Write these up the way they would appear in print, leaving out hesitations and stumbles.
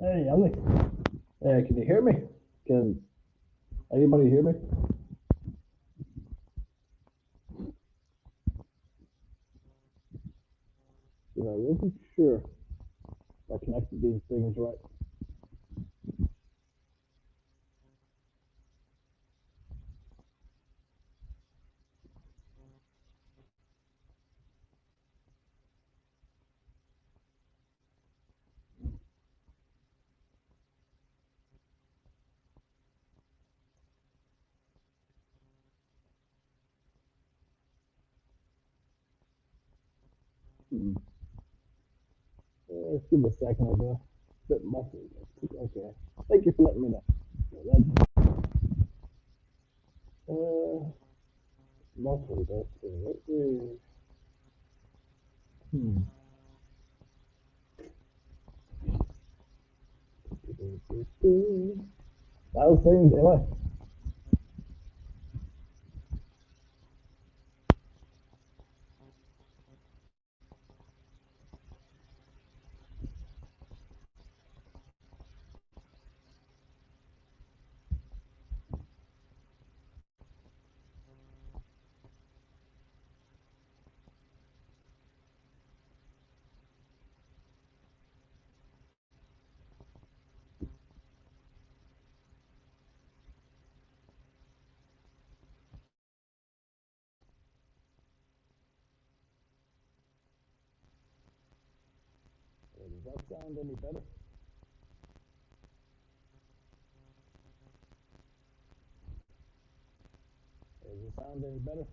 Hey, Ellie. Can you hear me? Can anybody hear me? I wasn't sure if I connected these things right. Hmm. Let's give it a second. I'll go a bit muffled. Okay. Thank you for letting me know. Uh, muffled. Okay. Hmm. How's things anyway? Does that sound any better? Does it sound any better?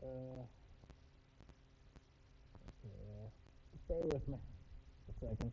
I, uh, bear with me a second.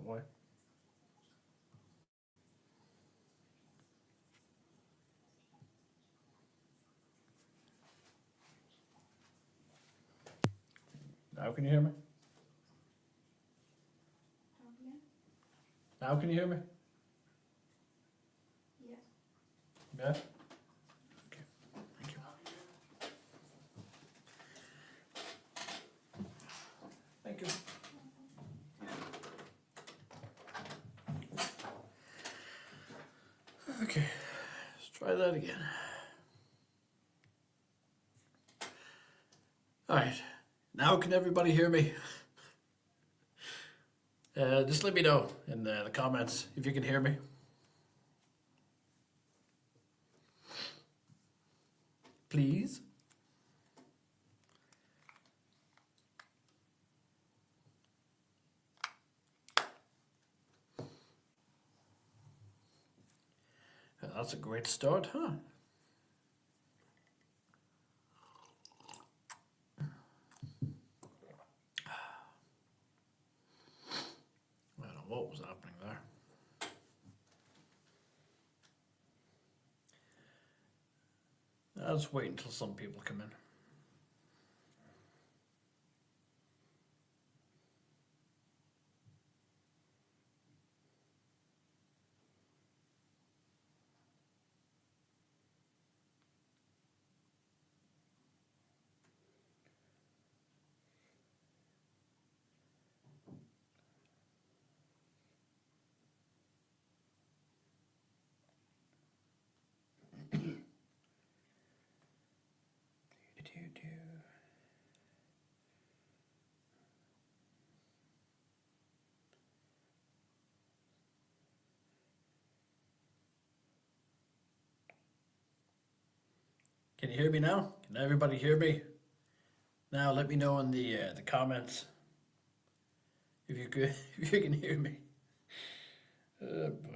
boy. Now can you hear me? Now can you hear me? Yeah? Okay. Thank you. Thank you. Okay, let's try that again. All right, now can everybody hear me? Just let me know in the comments if you can hear me. Please. That's a great start, huh? I don't know what was happening there. Let's wait until some people come in. Can you hear me now? Can everybody hear me? Now let me know in the comments if you could, if you can hear me. Oh boy.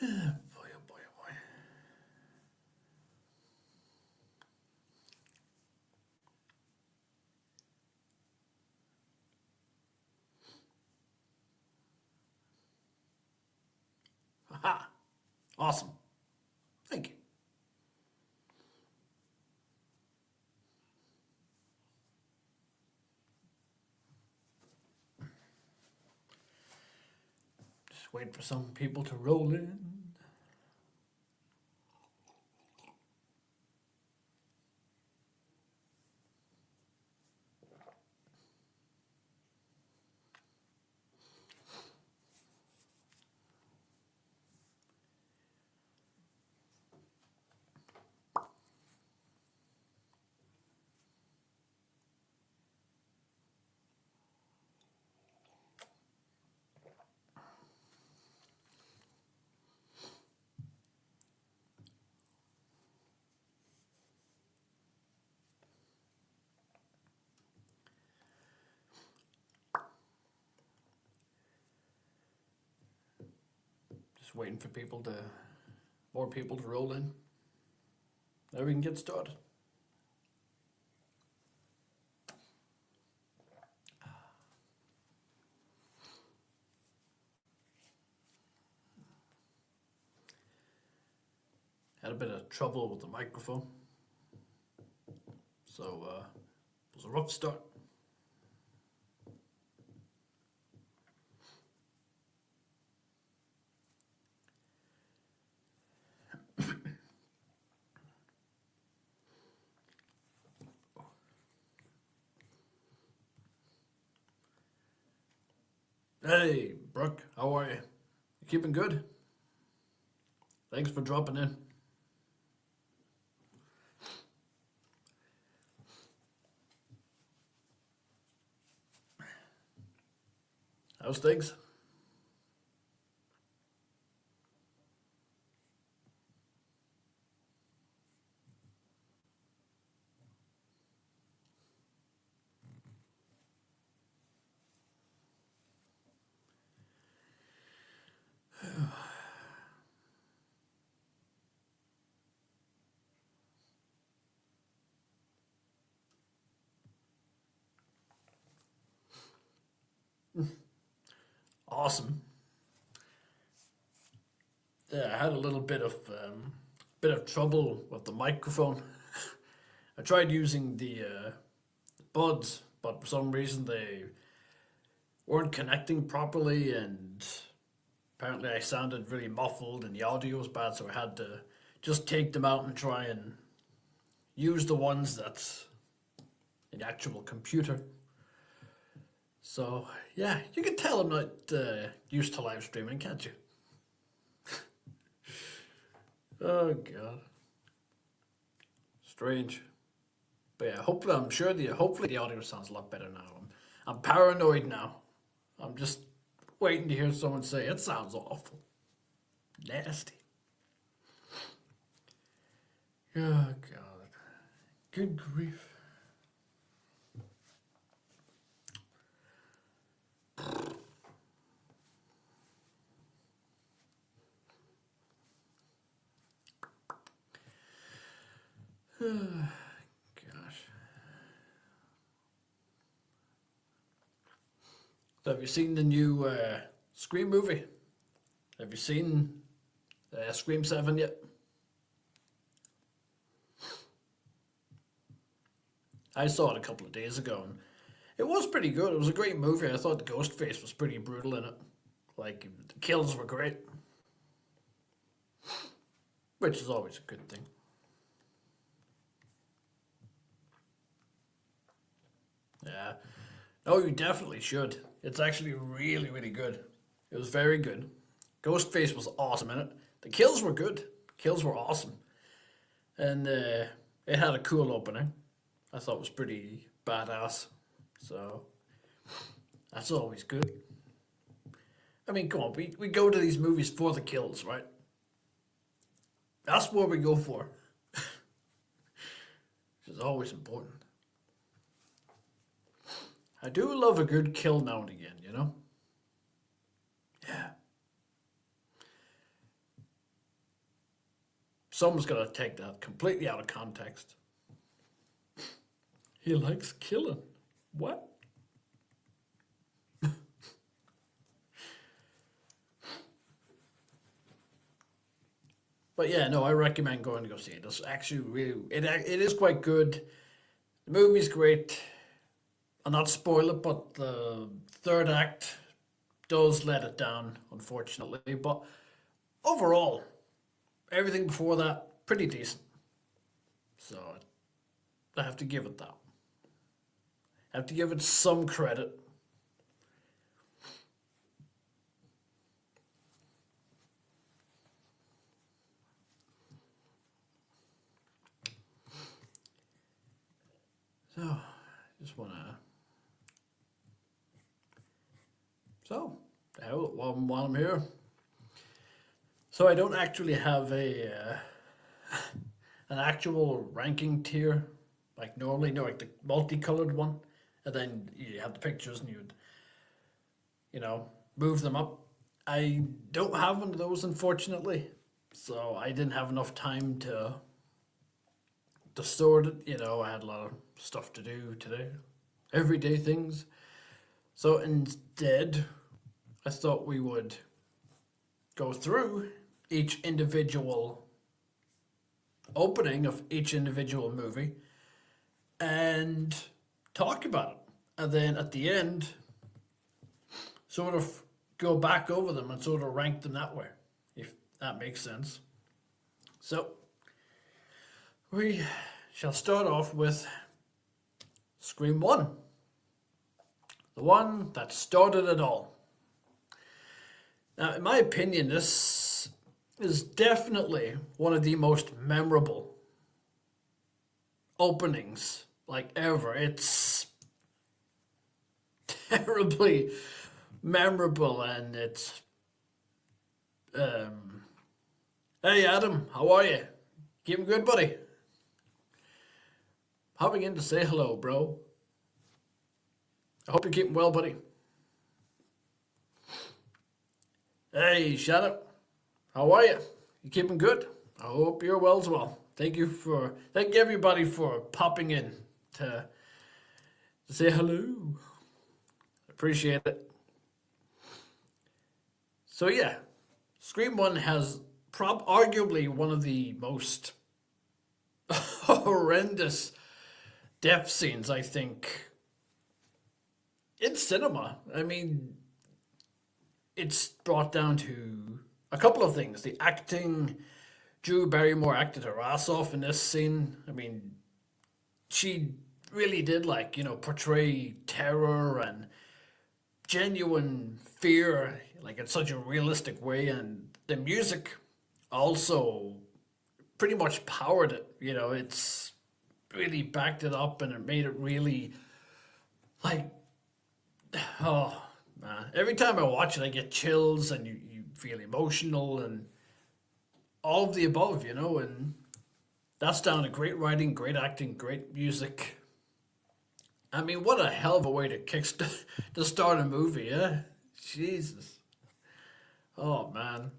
Boy, oh boy, oh boy. Haha. Awesome. Thank you. Just wait for some people to roll in. Just waiting for more people to roll in. Now we can get started. Had a bit of trouble with the microphone, so it was a rough start. Hey, Brooke, how are you? You keeping good? Thanks for dropping in. How's things? Awesome. Yeah, I had a little bit of trouble with the microphone. I tried using the buds, but for some reason they weren't connecting properly, and apparently I sounded really muffled and the audio was bad, so I had to just take them out and try and use the ones that's in the actual computer. So yeah, you can tell I'm not used to live streaming, can't you? Oh god, strange. But yeah, hopefully the audio sounds a lot better now. I'm paranoid now. I'm just waiting to hear someone say it sounds awful, nasty. Oh god, good grief. Gosh. So have you seen the new Scream movie? Have you seen Scream 7 yet? I saw it a couple of days ago and it was pretty good. It was a great movie. I thought Ghostface was pretty brutal in it. Like, the kills were great, which is always a good thing. Yeah. Oh, you definitely should. It's actually really, really good. It was very good. Ghostface was awesome in it. The kills were good. Kills were awesome. And it had a cool opening. I thought it was pretty badass. So, that's always good. I mean, come on, we go to these movies for the kills, right? That's what we go for. Which is always important. I do love a good kill now and again, you know? Yeah. Someone's got to take that completely out of context. He likes killing. What? But yeah, no, I recommend going to go see it. It's actually really, it is quite good. The movie's great. I'll not spoil it, but the third act does let it down, unfortunately. But overall, everything before that, pretty decent. So I have to give it that. I have to give it some credit. So, just wanna. So, while I'm here, so I don't actually have a an actual ranking tier like normally. No, like the multicolored one, and then you have the pictures and you'd move them up. I don't have one of those, unfortunately, so I didn't have enough time to sort it. I had a lot of stuff to do today, everyday things. So instead, I thought we would go through each individual opening of each individual movie and talk about it. And then at the end, sort of go back over them and sort of rank them that way, if that makes sense. So, we shall start off with Scream 1, the one that started it all. Now, in my opinion, this is definitely one of the most memorable openings like ever. It's terribly memorable, and it's hey Adam, how are you? Keeping good, buddy? Hopping in to say hello, bro. I hope you're keeping well, buddy. Hey, Shadow, how are you? You keeping good? I hope you're well as well. Thank you everybody for popping in to say hello. Appreciate it. So yeah, Scream 1 has arguably one of the most horrendous death scenes, I think, in cinema. I mean, it's brought down to a couple of things. The acting, Drew Barrymore acted her ass off in this scene. I mean, she really did, like, portray terror and genuine fear, like, in such a realistic way. And the music also pretty much powered it. It's really backed it up and it made it really, like, oh man. Every time I watch it, I get chills and you feel emotional and all of the above, and that's down to great writing, great acting, great music. I mean, what a hell of a way to to start a movie, yeah? Jesus. Oh man.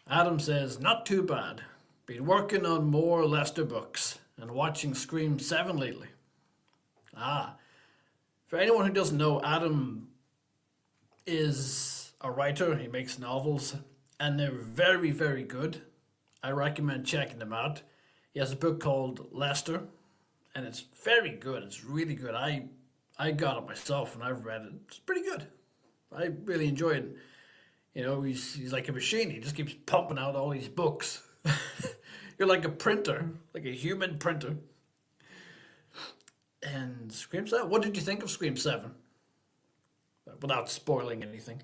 Adam says, not too bad. Been working on more Lester books and watching Scream 7 lately. Ah. For anyone who doesn't know, Adam is a writer. He makes novels, and they're very, very good. I recommend checking them out. He has a book called Lester, and it's very good. It's really good. I got it myself, and I've read it. It's pretty good. I really enjoy it. He's like a machine. He just keeps pumping out all these books. You're like a printer, like a human printer. And Scream 7. What did you think of Scream 7? Without spoiling anything.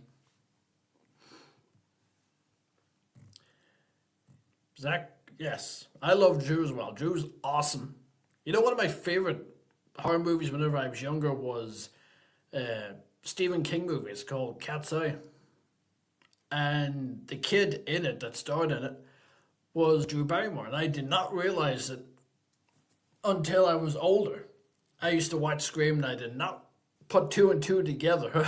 Zach, yes. I love Drew as well. Drew's awesome. One of my favorite horror movies whenever I was younger was Stephen King movie. It's called Cat's Eye. And the kid in it that starred in it was Drew Barrymore. And I did not realize it until I was older. I used to watch Scream and I did not put two and two together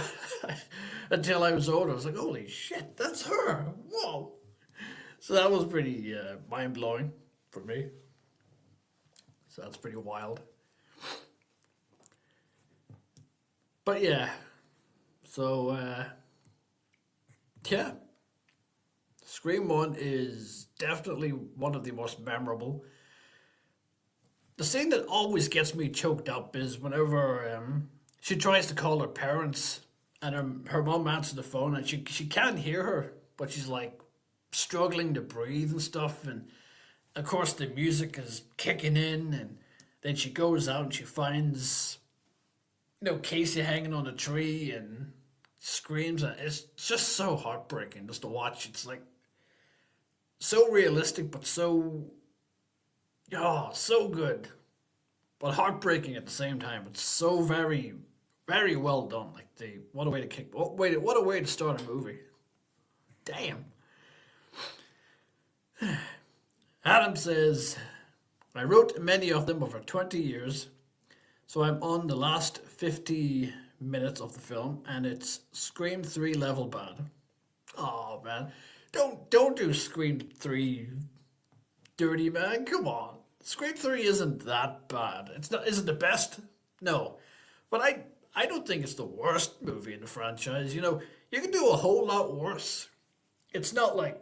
until I was older. I was like, holy shit, that's her. Whoa. So that was pretty mind-blowing for me. So that's pretty wild. But yeah. So, yeah. Scream 1 is definitely one of the most memorable. The scene that always gets me choked up is whenever she tries to call her parents and her mom answers the phone and she can't hear her, but she's like struggling to breathe and stuff. And of course the music is kicking in and then she goes out and she finds, Casey hanging on a tree and screams. And it's just so heartbreaking just to watch. It's like so realistic, but so good, but heartbreaking at the same time. It's so very, very well done. Like what a way to what a way to start a movie. Damn. Adam says, I wrote many of them over 20 years, so I'm on the last 50 minutes of the film, and it's Scream 3 level bad. Oh man, don't do Scream 3 dirty, man. Come on. Scream 3 isn't that bad. Isn't the best? No. But I don't think it's the worst movie in the franchise. You can do a whole lot worse. It's not like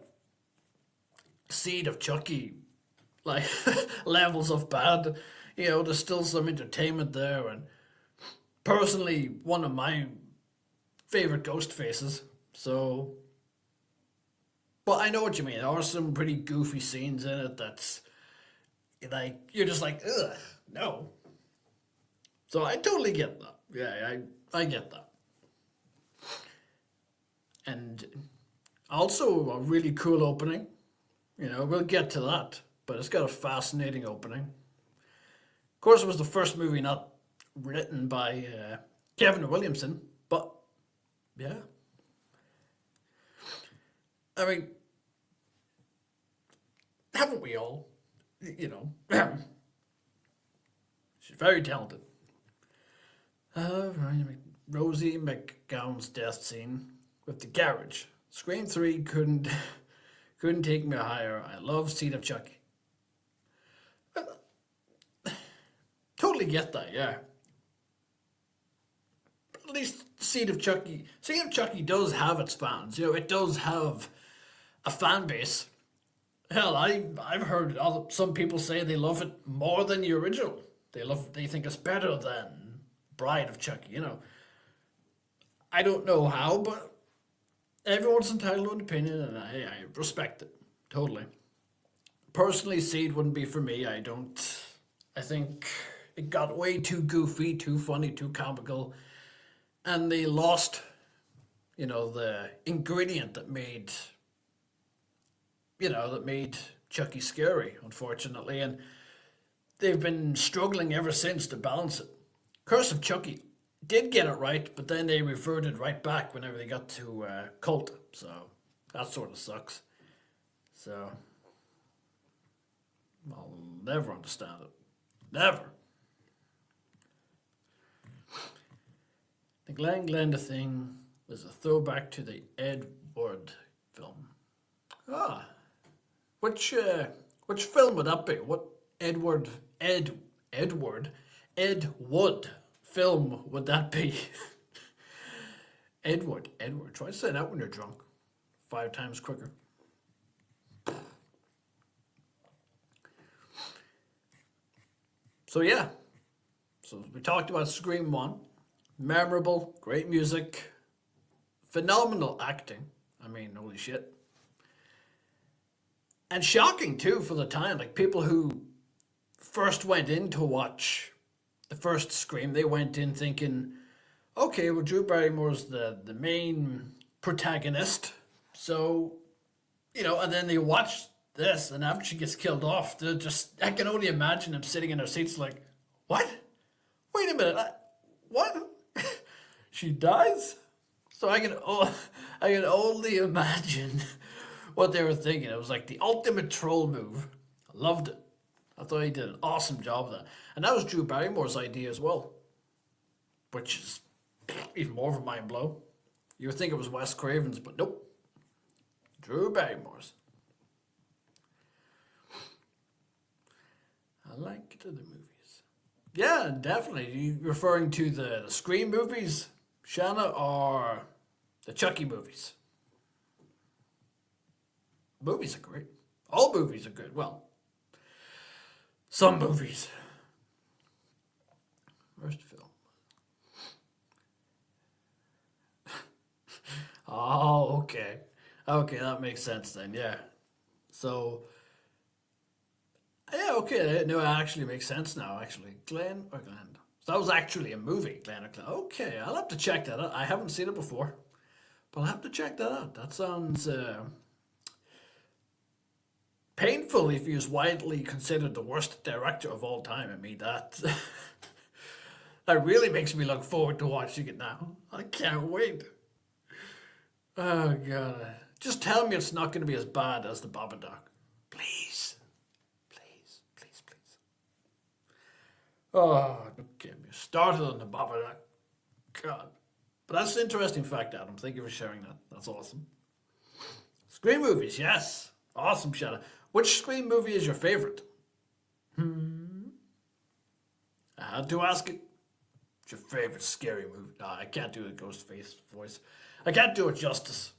Seed of Chucky, like levels of bad. There's still some entertainment there, and personally, one of my favorite ghost faces. So, but I know what you mean. There are some pretty goofy scenes in it that's like you're just like, ugh, no. So I totally get that. Yeah, I get that. And also a really cool opening. We'll get to that, but it's got a fascinating opening. Of course, it was the first movie not written by Kevin Williamson, but yeah. I mean, haven't we all? She's very talented. Rosie McGowan's death scene with the garage. Scream 3 couldn't take me higher. I love Seed of Chucky. Totally get that, yeah. But at least Seed of Chucky does have its fans. You know, it does have a fan base. Hell, I've heard some people say they love it more than the original. They think it's better than Bride of Chucky. You know, I don't know how, but everyone's entitled to an opinion, and I respect it totally. Personally, Seed wouldn't be for me. I don't. I think it got way too goofy, too funny, too comical, and they lost, the ingredient that made Chucky scary, unfortunately, and they've been struggling ever since to balance it. Curse of Chucky did get it right, but then they reverted right back whenever they got to Cult, so that sort of sucks. So, I'll never understand it. Never. The Glenn Glenda thing was a throwback to the Ed Wood film. Ah, which film would that be? What Ed Wood film would that be? Edward. Try to say that when you're drunk. 5 times quicker. So yeah. So we talked about Scream 1. Memorable, great music, phenomenal acting. I mean, holy shit. And shocking too for the time. Like people who first went in to watch the first Scream, they went in thinking, okay, well, Drew Barrymore's the main protagonist. So, and then they watch this, and after she gets killed off, I can only imagine them sitting in their seats like, what? Wait a minute, what? She dies? So I can only imagine what they were thinking. It was like the ultimate troll move. I loved it. I thought he did an awesome job of that. And that was Drew Barrymore's idea as well, which is even more of a mind blow. You would think it was Wes Craven's, but nope. Drew Barrymore's. I like the movies. Yeah, definitely. You referring to the Scream movies, Shanna, or the Chucky movies? Movies are great. All movies are good. Well, some movies. Worst film. Oh, okay. Okay, that makes sense then, yeah. So, yeah, okay. No, it actually makes sense now, actually. Glenn or Glenn? So that was actually a movie, Glenn or Glenn. Okay, I'll have to check that out. I haven't seen it before, but I'll have to check that out. That sounds painful if he was widely considered the worst director of all time. I mean, that that really makes me look forward to watching it now. I can't wait. Oh, God. Just tell me it's not going to be as bad as the Babadook. Please. Please, please, please. Oh, don't get me started on the Babadook. God. But that's an interesting fact, Adam. Thank you for sharing that. That's awesome. Scream movies, yes. Awesome, Shanna. Which Scream movie is your favorite? I had to ask it. What's your favorite scary movie? No, I can't do a ghost face voice. I can't do it justice.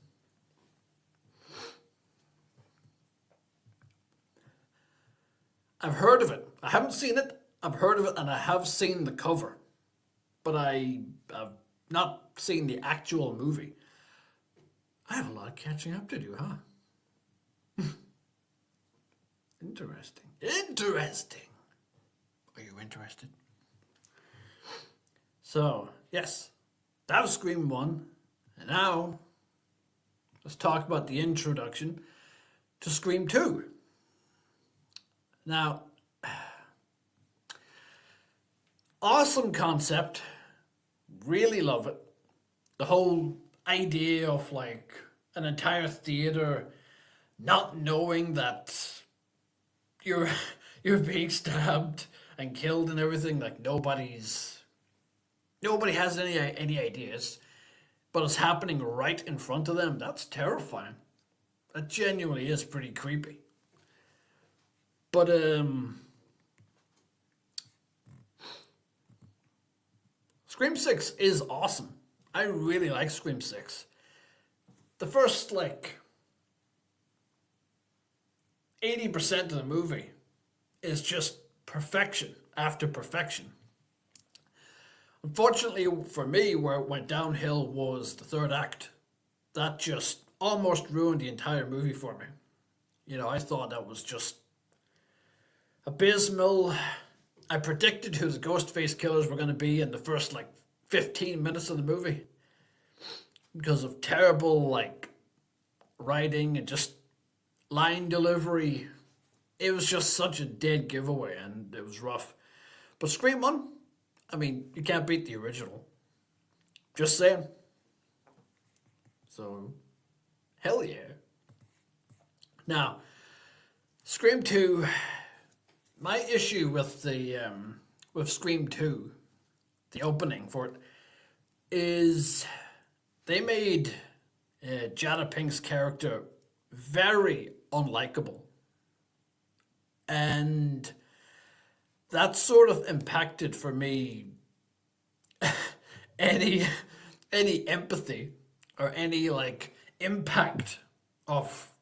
I've heard of it. I haven't seen it. I've heard of it, and I have seen the cover. But I have not seen the actual movie. I have a lot of catching up to do, huh? Interesting. Interesting. Are you interested? So, yes, that was Scream 1. And now, let's talk about the introduction to Scream 2. Now, awesome concept. Really love it. The whole idea of like an entire theater not knowing that you're being stabbed and killed and everything, like nobody has any ideas, but it's happening right in front of them. That's terrifying. That genuinely is pretty creepy. But Scream 6 is awesome. I really like Scream 6. The first, like, 80% of the movie is just perfection after perfection. Unfortunately for me, where it went downhill was the third act. That just almost ruined the entire movie for me. You know, I thought that was just abysmal. I predicted who the Ghostface killers were going to be in the first like 15 minutes of the movie because of terrible like writing and just line delivery. It was just such a dead giveaway and it was rough. But Scream 1, I mean, you can't beat the original. Just saying. So, hell yeah. Now, Scream 2, my issue with the with Scream 2, the opening for it, is they made Jada Pink's character very unlikable. And that sort of impacted for me any any empathy or any like impact of,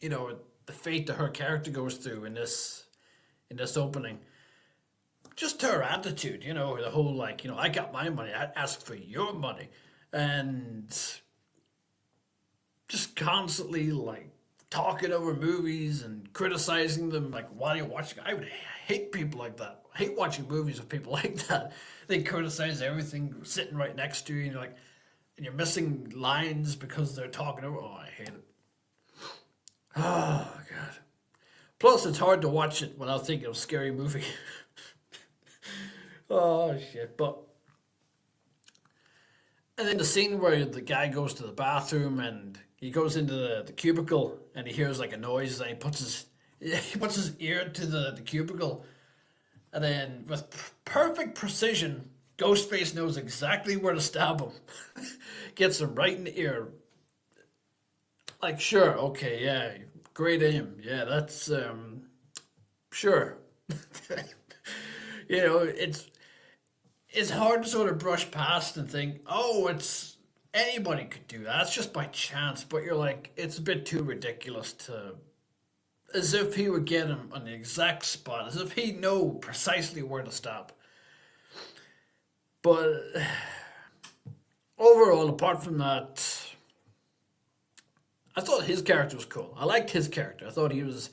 you know, the fate that her character goes through in this opening. Just her attitude, you know, the whole like, you know, I got my money, I asked for your money, and just constantly like talking over movies and criticizing them like while you're watching. I would hate people like that. I hate watching movies with people like that. They criticize everything sitting right next to you, and you're like, and you're missing lines because they're talking over. Oh, I hate it. Oh god. Plus, it's hard to watch it without thinking of a scary movie. Oh shit! But and then the scene where the guy goes to the bathroom and he goes into the cubicle and he hears like a noise and he puts his ear to the cubicle, and then with perfect precision, Ghostface knows exactly where to stab him. Gets him right in the ear. Like, sure, okay, yeah, great aim. Yeah, that's sure. You know, it's hard to sort of brush past and think, oh, it's anybody could do that. It's just by chance. But you're like, it's a bit too ridiculous to, as if he would get him on the exact spot, as if he'd know precisely where to stop. But overall, apart from that, I thought his character was cool. I liked his character. I thought he was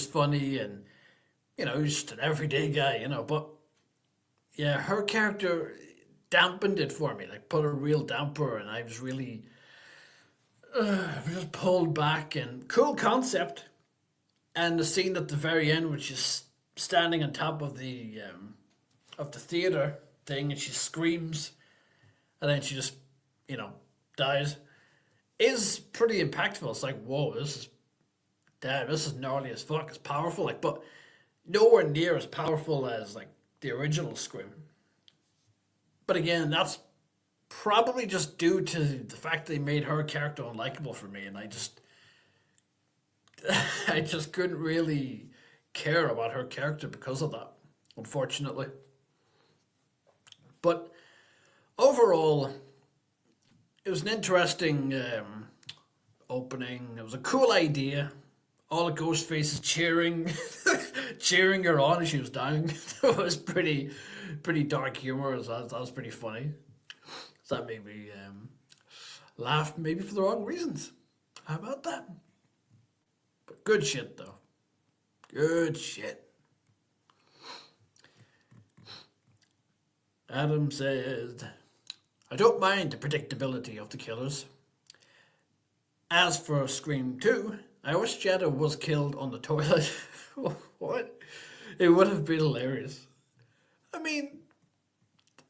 funny and, you know, he was just an everyday guy, you know, but yeah, her character dampened it for me, like put a real damper, and I was really just pulled back. And cool concept, and the scene at the very end, which is standing on top of the theater thing, and she screams, and then she just, you know, dies, is pretty impactful. It's like, whoa, this is gnarly as fuck. It's powerful, like, but nowhere near as powerful as like the original Scream. But again, that's probably just due to the fact they made her character unlikable for me, and I just couldn't really care about her character because of that, unfortunately. But overall, it was an interesting opening. It was a cool idea. All the ghost faces cheering, cheering her on as she was dying. It was pretty dark humor. That was pretty funny. So that made me laugh, maybe for the wrong reasons. How about that? But good shit, though. Good shit. Adam said, I don't mind the predictability of the killers. As for Scream 2, I wish Jada was killed on the toilet. What? It would have been hilarious. I mean,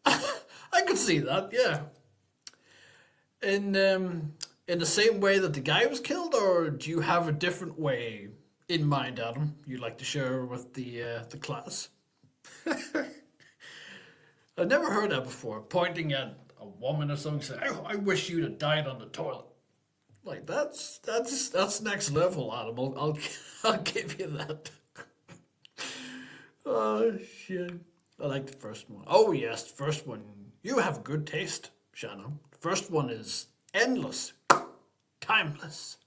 I could see that, yeah. In the same way that the guy was killed, or do you have a different way in mind, Adam, you'd like to share with the class? I've never heard that before. Pointing at a woman or something, saying, I wish you'd have died on the toilet." Like that's next level, Adam. I'll give you that. Oh shit! I like the first one. Oh yes, the first one. You have good taste. Shannon. First one is endless, timeless,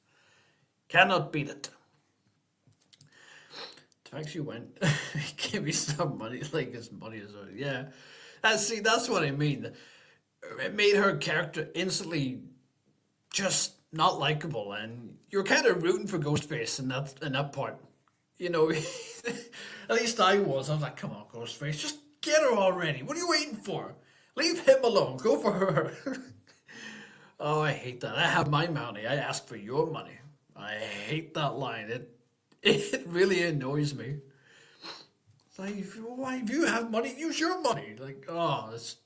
cannot beat it. In fact, she went, give me some money, like his money is, yeah. That's what I mean. It made her character instantly just not likable, and you're kind of rooting for Ghostface in that part. You know, at least I was. I was like, come on, Ghostface, just get her already. What are you waiting for? Leave him alone. Go for her. Oh, I hate that. I have my money. I ask for your money. I hate that line. It really annoys me. Like, why if you have money, use your money. Like, oh, it's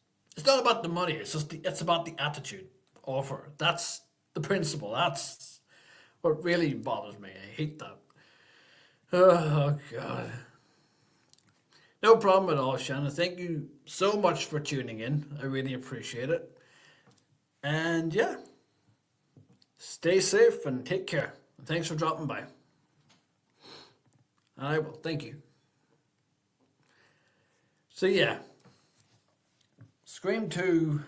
not about the money. It's about the attitude of her. That's the principle. That's what really bothers me. I hate that. Oh God. No problem at all, Shannon. Thank you so much for tuning in. I really appreciate it. And yeah, stay safe and take care. Thanks for dropping by. I will. Thank you. So yeah, Scream 2,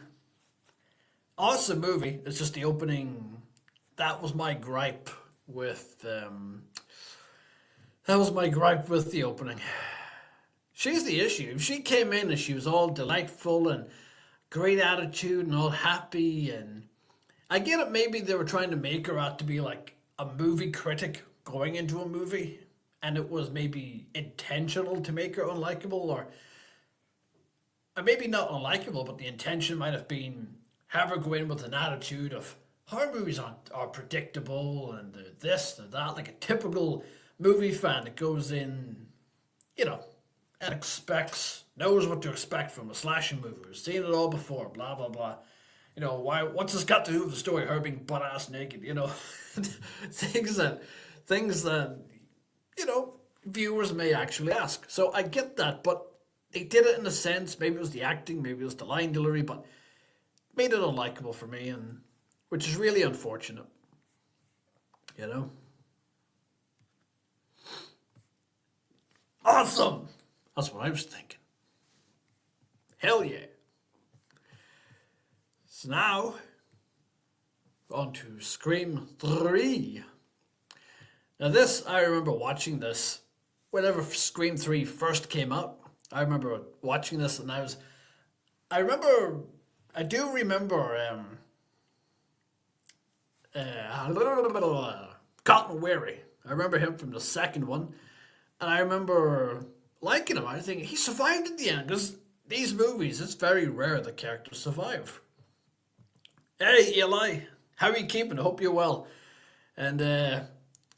awesome movie. It's just the opening. That was my gripe with. That was my gripe with the opening. She's the issue. She came in and she was all delightful and great attitude and all happy, and I get it. Maybe they were trying to make her out to be like a movie critic going into a movie, and it was maybe intentional to make her unlikable, or maybe not unlikable, but the intention might have been have her go in with an attitude of horror movies are predictable and they're this, they're that, like a typical movie fan that goes in, you know, and knows what to expect from a slasher movie. We've seen it all before, blah, blah, blah. You know, what's this got to do with the story? Her being butt-ass naked, you know? things that, you know, viewers may actually ask. So I get that, but they did it in a sense. Maybe it was the acting, maybe it was the line delivery, but made it unlikable for me, and which is really unfortunate, you know? Awesome! That's what I was thinking. Hell yeah. So now, on to Scream 3. Now this, I remember watching this whenever Scream 3 first came out. I remember watching this and I do remember Cotton Weary. I remember him from the second one. And I remember liking him. I think he survived at the end, because these movies, it's very rare that characters survive. Hey, Eli, how are you keeping? I hope you're well. And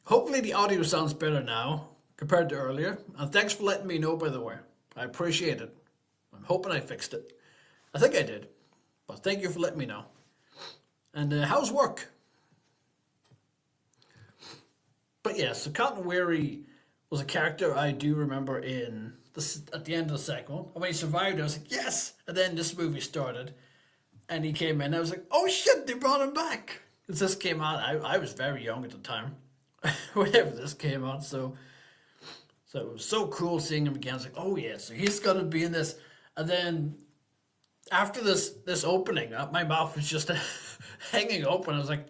hopefully the audio sounds better now compared to earlier. And thanks for letting me know, by the way. I appreciate it. I'm hoping I fixed it. I think I did. But thank you for letting me know. And how's work? But yeah, so Cotton Weary was a character I do remember in at the end of the second one. And when he survived, I was like, yes! And then this movie started, and he came in, I was like, oh shit, they brought him back! Because this came out, I was very young at the time, whenever this came out, so it was so cool seeing him again. I was like, oh yeah, so he's gonna be in this. And then, after this opening, my mouth was just hanging open. I was like,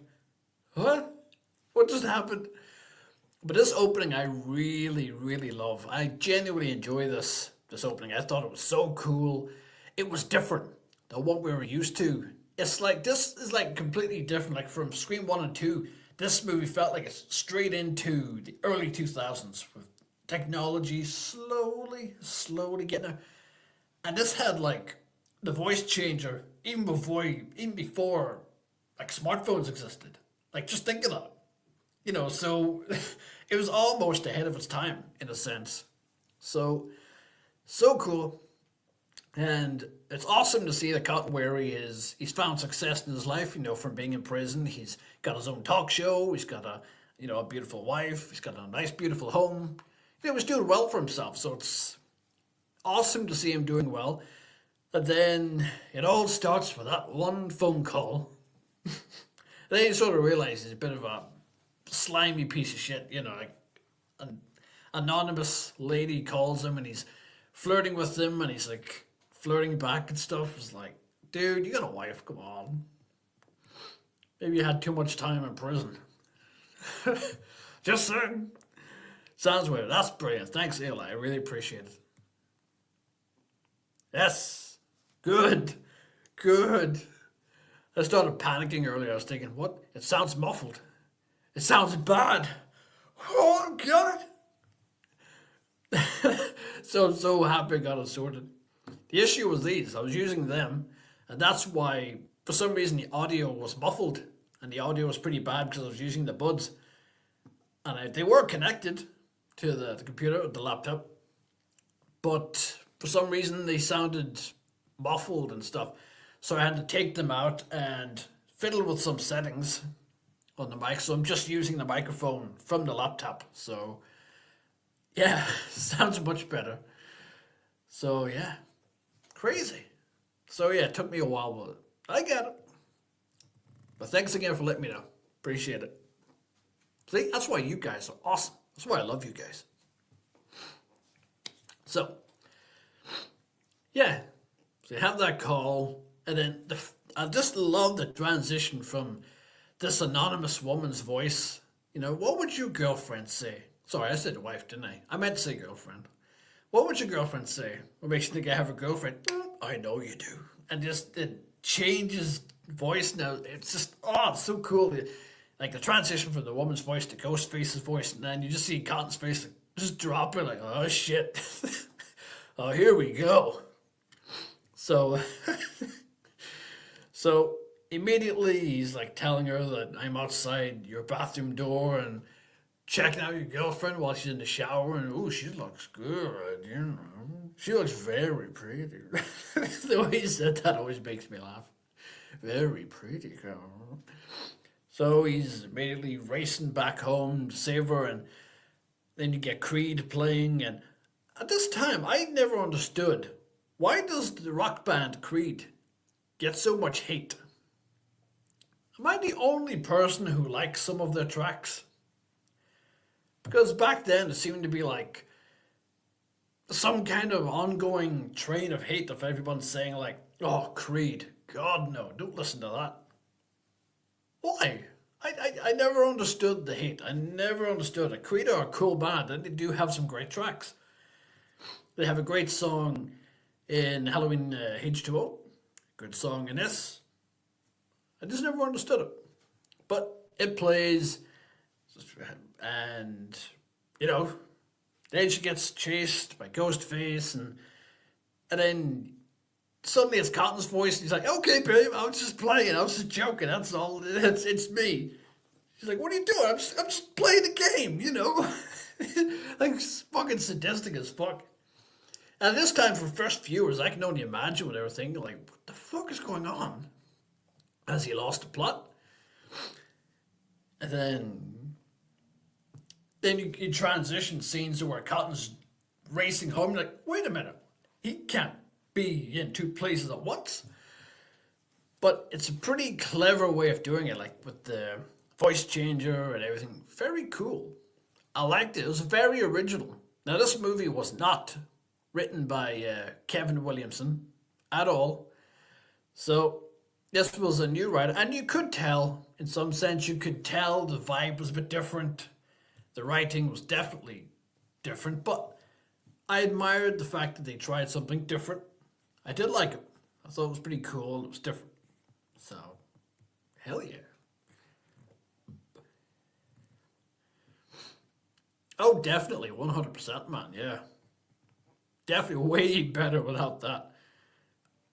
what? What just happened? But this opening I really, really love. I genuinely enjoy this opening. I thought it was so cool. It was different than what we were used to. It's like, this is like completely different. Like from Scream 1 and 2, this movie felt like it's straight into the early 2000s with technology slowly getting there. And this had like the voice changer even before like smartphones existed. Like just think of that. You know, so it was almost ahead of its time in a sense. So cool. And it's awesome to see that Cotton Weary he's found success in his life, you know, from being in prison. He's got his own talk show, he's got a beautiful wife, he's got a nice, beautiful home. You know, he's doing well for himself, so it's awesome to see him doing well. But then it all starts with that one phone call. Then you sort of realize he's a bit of a slimy piece of shit, you know, like an anonymous lady calls him and he's flirting with him and he's like flirting back and stuff. It's like, Dude, you got a wife, come on. Maybe you had too much time in prison. Just saying. Sounds weird. That's brilliant. Thanks, Eli. I really appreciate it. Yes. Good. Good. I started panicking earlier. I was thinking, what? It sounds muffled. It sounds bad. Oh, God. So I'm so happy I got it sorted. The issue was these. I was using them, and that's why, for some reason, the audio was muffled, and the audio was pretty bad because I was using the buds. And they were connected to the computer, the laptop, but for some reason they sounded muffled and stuff. So I had to take them out and fiddle with some settings on the mic. So I'm just using the microphone from the laptop. So yeah, sounds much better. So yeah, crazy. So yeah, it took me a while, but I get it. But thanks again for letting me know. Appreciate it. See, that's why you guys are awesome. That's why I love you guys. So, yeah. So you have that call, and then I just love the transition from this anonymous woman's voice. You know, what would your girlfriend say? Sorry, I said wife, didn't I? I meant to say girlfriend. What would your girlfriend say? What makes you think I have a girlfriend? I know you do. And just it changes voice now. It's just, oh, it's so cool. Like the transition from the woman's voice to Ghostface's voice, and then you just see Cotton's face like, just drop it, like, oh shit. Oh, here we go. So, so immediately he's like telling her that I'm outside your bathroom door and checking out your girlfriend while she's in the shower, and oh, she looks good, you know. She looks very pretty. The way he said that always makes me laugh. Very pretty girl. So he's immediately racing back home to save her, and then you get Creed playing. And at this time, I never understood, why does the rock band Creed get so much hate? Am I the only person who likes some of their tracks? Because back then it seemed to be like some kind of ongoing train of hate of everyone saying like, oh, Creed, God no, don't listen to that. Why? I never understood the hate. I never understood it. Creed are a cool band, and they do have some great tracks. They have a great song in Halloween H2O. Good song in this. I just never understood it. But it plays, and, you know, then she gets chased by Ghostface, and then suddenly it's Cotton's voice, and he's like, okay, babe, I was just playing, I was just joking, that's all, it's me. She's like, what are you doing? I'm just playing the game, you know? Like, fucking sadistic as fuck. And this time, for first viewers, I can only imagine what they were thinking, like, what the fuck is going on? Has he lost the plot? And then you transition scenes to where Cotton's racing home, like, wait a minute, he can't be in two places at once. But it's a pretty clever way of doing it, like with the voice changer and everything. Very cool. I liked it. It was very original. Now, this movie was not written by Kevin Williamson at all. So this was a new writer. And you could tell, in some sense, you could tell the vibe was a bit different. The writing was definitely different. But I admired the fact that they tried something different. I did like it. I thought it was pretty cool. It was different. So, hell yeah. Oh, definitely. 100%, man. Yeah. Definitely way better without that.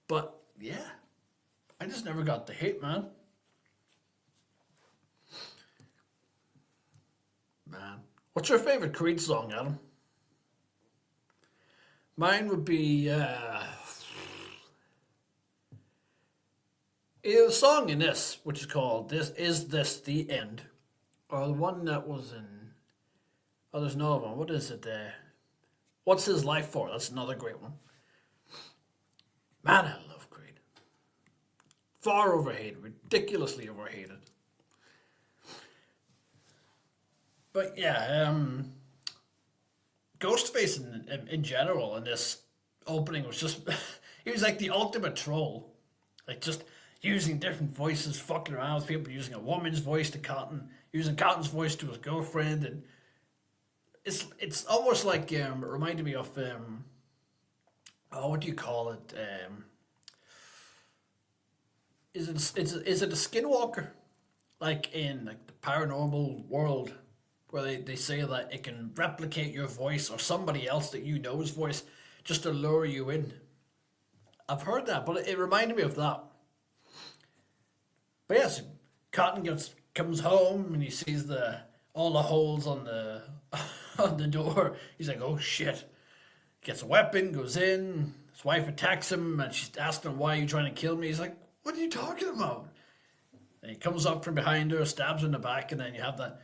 But, yeah. I just never got the hate, man. Man. What's your favorite Creed song, Adam? Mine would be, a song in this, which is called Is This the End? Or the one that was in, oh, there's another one. What is it there? What's His Life For? That's another great one. Man, I love Creed. Far overhated, ridiculously overhated. But yeah, Ghostface in general in this opening was just, he was like the ultimate troll. Like just using different voices, fucking around with people, using a woman's voice to Cotton, using Cotton's voice to his girlfriend, and it's almost like it reminded me of oh, what do you call it? Is it a skinwalker? Like in like the paranormal world, where they say that it can replicate your voice or somebody else that you know's voice just to lure you in. I've heard that, but it reminded me of that. But yes, Cotton comes home and he sees all the holes on the on the door. He's like, oh shit. Gets a weapon, goes in, his wife attacks him, and she's asking him, why are you trying to kill me? He's like, what are you talking about? And he comes up from behind her, stabs her in the back, and then you have that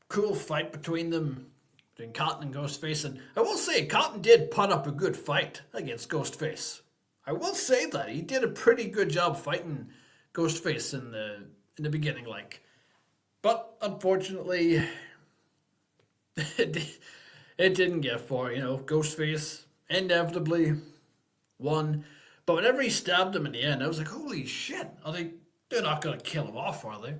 cool fight between them, between Cotton and Ghostface. And I will say, Cotton did put up a good fight against Ghostface. I will say that he did a pretty good job fighting Ghostface in the beginning, like. But unfortunately, it didn't get far. Ghostface inevitably won. But whenever he stabbed him in the end, I was like, holy shit! They're not gonna kill him off, are they?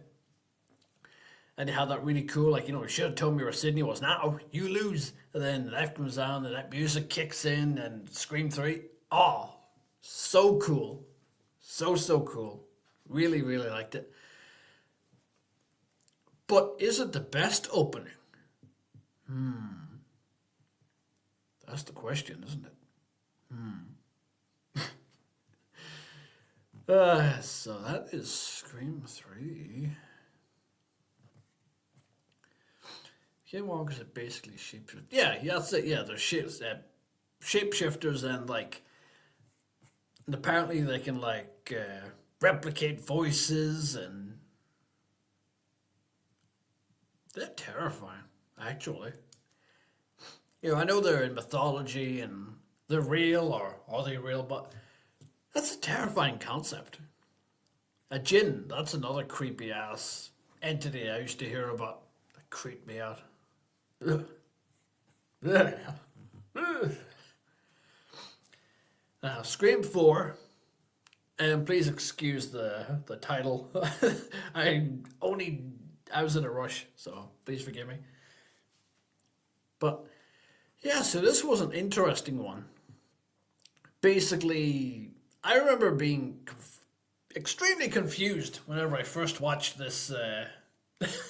And they had that really cool, like, you should have told me where Sydney was. Now you lose. And then the knife comes down, and that music kicks in, and Scream 3. Oh, so cool. So cool. Really, really liked it. But is it the best opening? That's the question, isn't it? So that is Scream 3. Skinwalkers are basically shapeshifters. Yeah, that's it. Yeah, they're shapeshifters, and and apparently they can replicate voices, and they're terrifying. Actually, I know they're in mythology and they're real, or are they real? But that's a terrifying concept. A djinn, that's another creepy ass entity I used to hear about. That creeped me out. Ugh. Now, Scream 4, and please excuse the title. I was in a rush, so please forgive me. But yeah, so this was an interesting one. Basically, I remember being extremely confused whenever I first watched this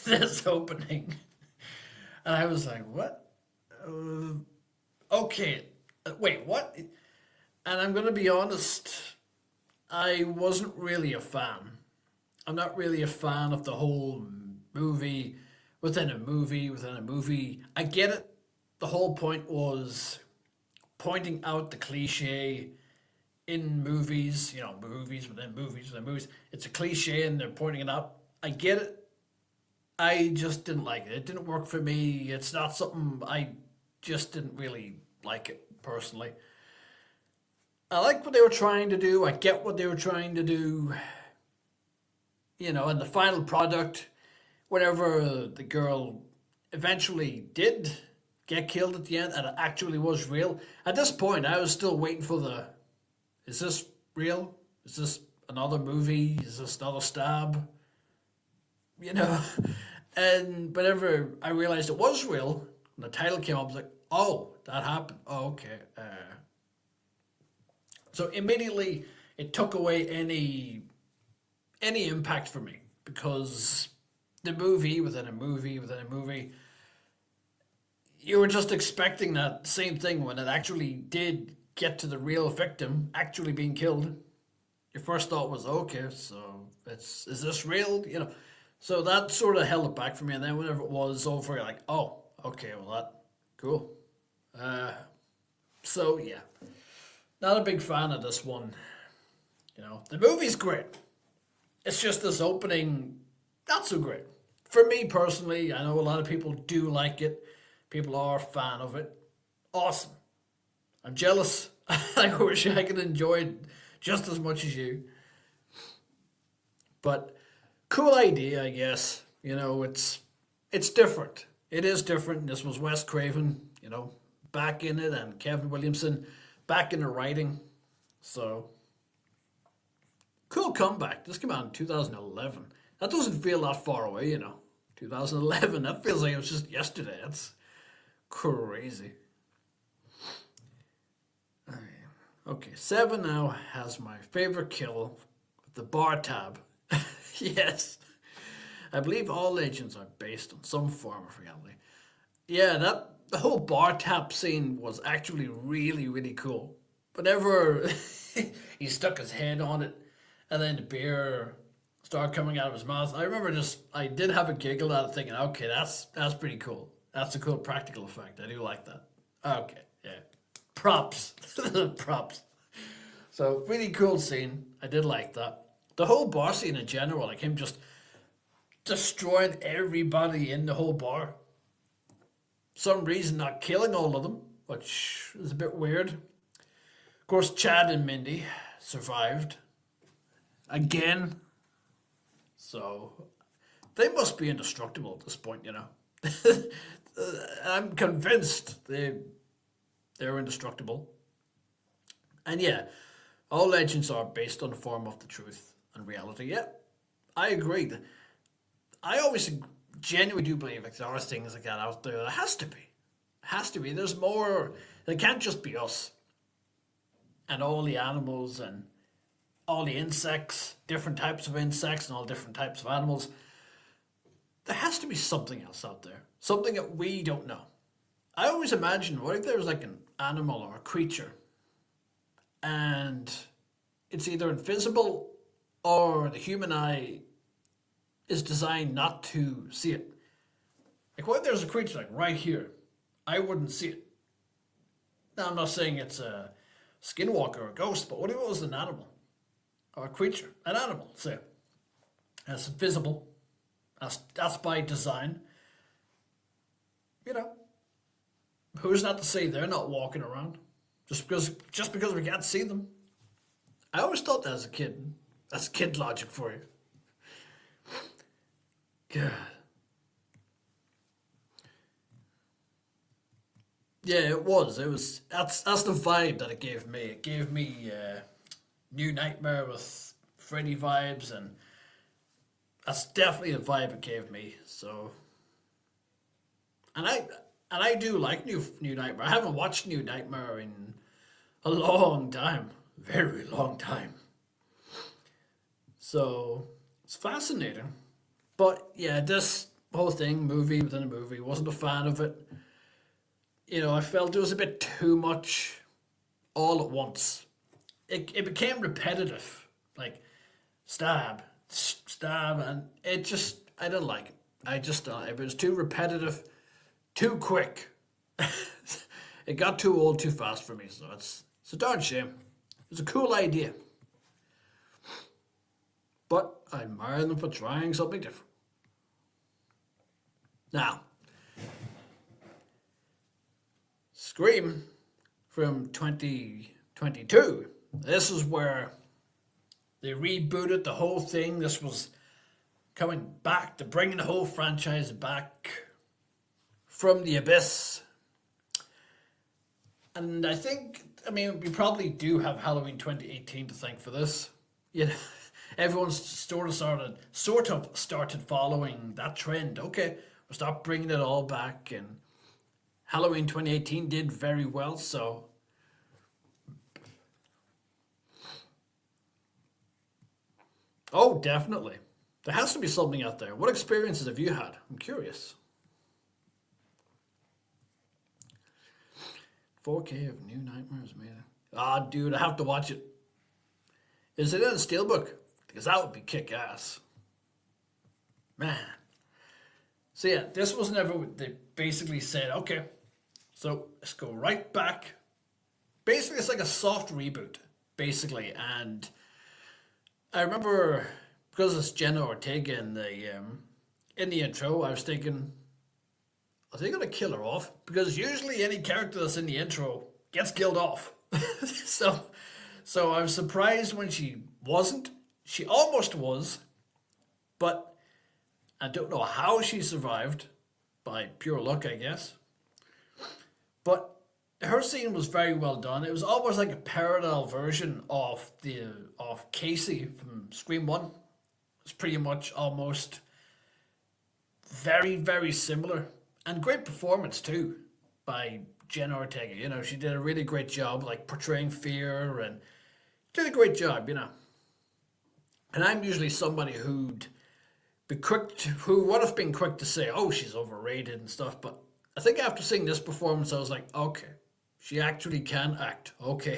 this opening. And I was like, what? Okay, wait, what? And I'm going to be honest, I wasn't really a fan. I'm not really a fan of the whole movie within a movie within a movie. I get it. The whole point was pointing out the cliche in movies, movies within movies within movies. It's a cliche and they're pointing it out. I get it. I just didn't like it. It didn't work for me. It's not something I just didn't really like it personally. I like what they were trying to do. I get what they were trying to do. And the final product, whatever the girl eventually did get killed at the end, and it actually was real. At this point, I was still waiting for is this real? Is this another movie? Is this another stab? And whenever I realized it was real, and the title came up, I was like, oh, that happened. Oh, okay. So immediately it took away any impact for me, because the movie within a movie within a movie, you were just expecting that same thing when it actually did get to the real victim actually being killed. Your first thought was, okay, so is this real? So that sort of held it back for me. And then whenever it was over, you're like, oh, okay, well, cool. So yeah, not a big fan of this one. The movie's great. It's just this opening, not so great. For me personally, I know a lot of people do like it. People are a fan of it. Awesome. I'm jealous. I wish I could enjoy it just as much as you. But cool idea, I guess. It's different. It is different. This was Wes Craven, back in it, and Kevin Williamson back in the writing. So Cool comeback. This came out in 2011. That doesn't feel that far away, 2011. That feels like it was just yesterday. That's crazy. Okay, 7 now has my favorite kill, the bar tab. Yes. I believe all legends are based on some form of reality. Yeah, the whole bar tap scene was actually really, really cool. Whenever he stuck his head on it, and then the beer started coming out of his mouth, I remember I did have a giggle at it, thinking, okay, that's pretty cool. That's a cool practical effect. I do like that. Okay, yeah, props, props. So really cool scene. I did like that. The whole bar scene in general, like him just destroying everybody in the whole bar. Some reason not killing all of them, which is a bit weird. Of course, Chad and Mindy survived again, so they must be indestructible at this point. I'm convinced they're indestructible. And yeah, all legends are based on the form of the truth and reality. Yeah, I agree. I always genuinely do believe like there are things like that out there. There has to be. Has to be. There's more. It can't just be us and all the animals and all the insects, different types of insects and all different types of animals. There has to be something else out there. Something that we don't know. I always imagine, what if there was like an animal or a creature and it's either invisible or the human eye is designed not to see it. Like, what if there's a creature like right here? I wouldn't see it. Now, I'm not saying it's a skinwalker or a ghost, but what if it was an animal or a creature? An animal, say. That's visible. That's by design. Who's not to say they're not walking around just because we can't see them? I always thought that as a kid. That's kid logic for you. God. Yeah, it was. It was. That's the vibe that it gave me. It gave me New Nightmare with Freddy vibes, and that's definitely the vibe it gave me. So, and I do like New Nightmare. I haven't watched New Nightmare in a long time, very long time. So it's fascinating. But yeah, this whole thing, movie within a movie, wasn't a fan of it. I felt it was a bit too much all at once. It became repetitive, like stab, stab, and I didn't like it. I just it was too repetitive, too quick. It got too old too fast for me, so it's a darn shame. It was a cool idea, but I admire them for trying something different. Now, Scream from 2022. This is where they rebooted the whole thing. This was coming back to bringing the whole franchise back from the abyss. And we probably do have Halloween 2018 to thank for this. Everyone's sort of started following that trend. Okay, we'll start bringing it all back, and Halloween 2018 did very well, so oh, definitely. There has to be something out there. What experiences have you had? I'm curious. 4K of New Nightmares, man. Ah, dude, I have to watch it. Is it in a steelbook? Because that would be kick-ass. Man. So yeah, this was never, they basically said, okay, so let's go right back. Basically, it's like a soft reboot, basically. And I remember, because it's Jenna Ortega in the intro, I was thinking, are they going to kill her off? Because usually any character that's in the intro gets killed off. So I was surprised when she wasn't. She almost was, but I don't know how she survived, by pure luck, I guess. But her scene was very well done. It was almost like a parallel version of Casey from Scream One. It's pretty much almost very similar, and great performance too by Jenna Ortega. You know, she did a really great job, like portraying fear, and did a great job. You know, and I'm usually somebody who would have been quick to say, "Oh, she's overrated" and stuff. But I think after seeing this performance, I was like, "Okay, she actually can act. Okay,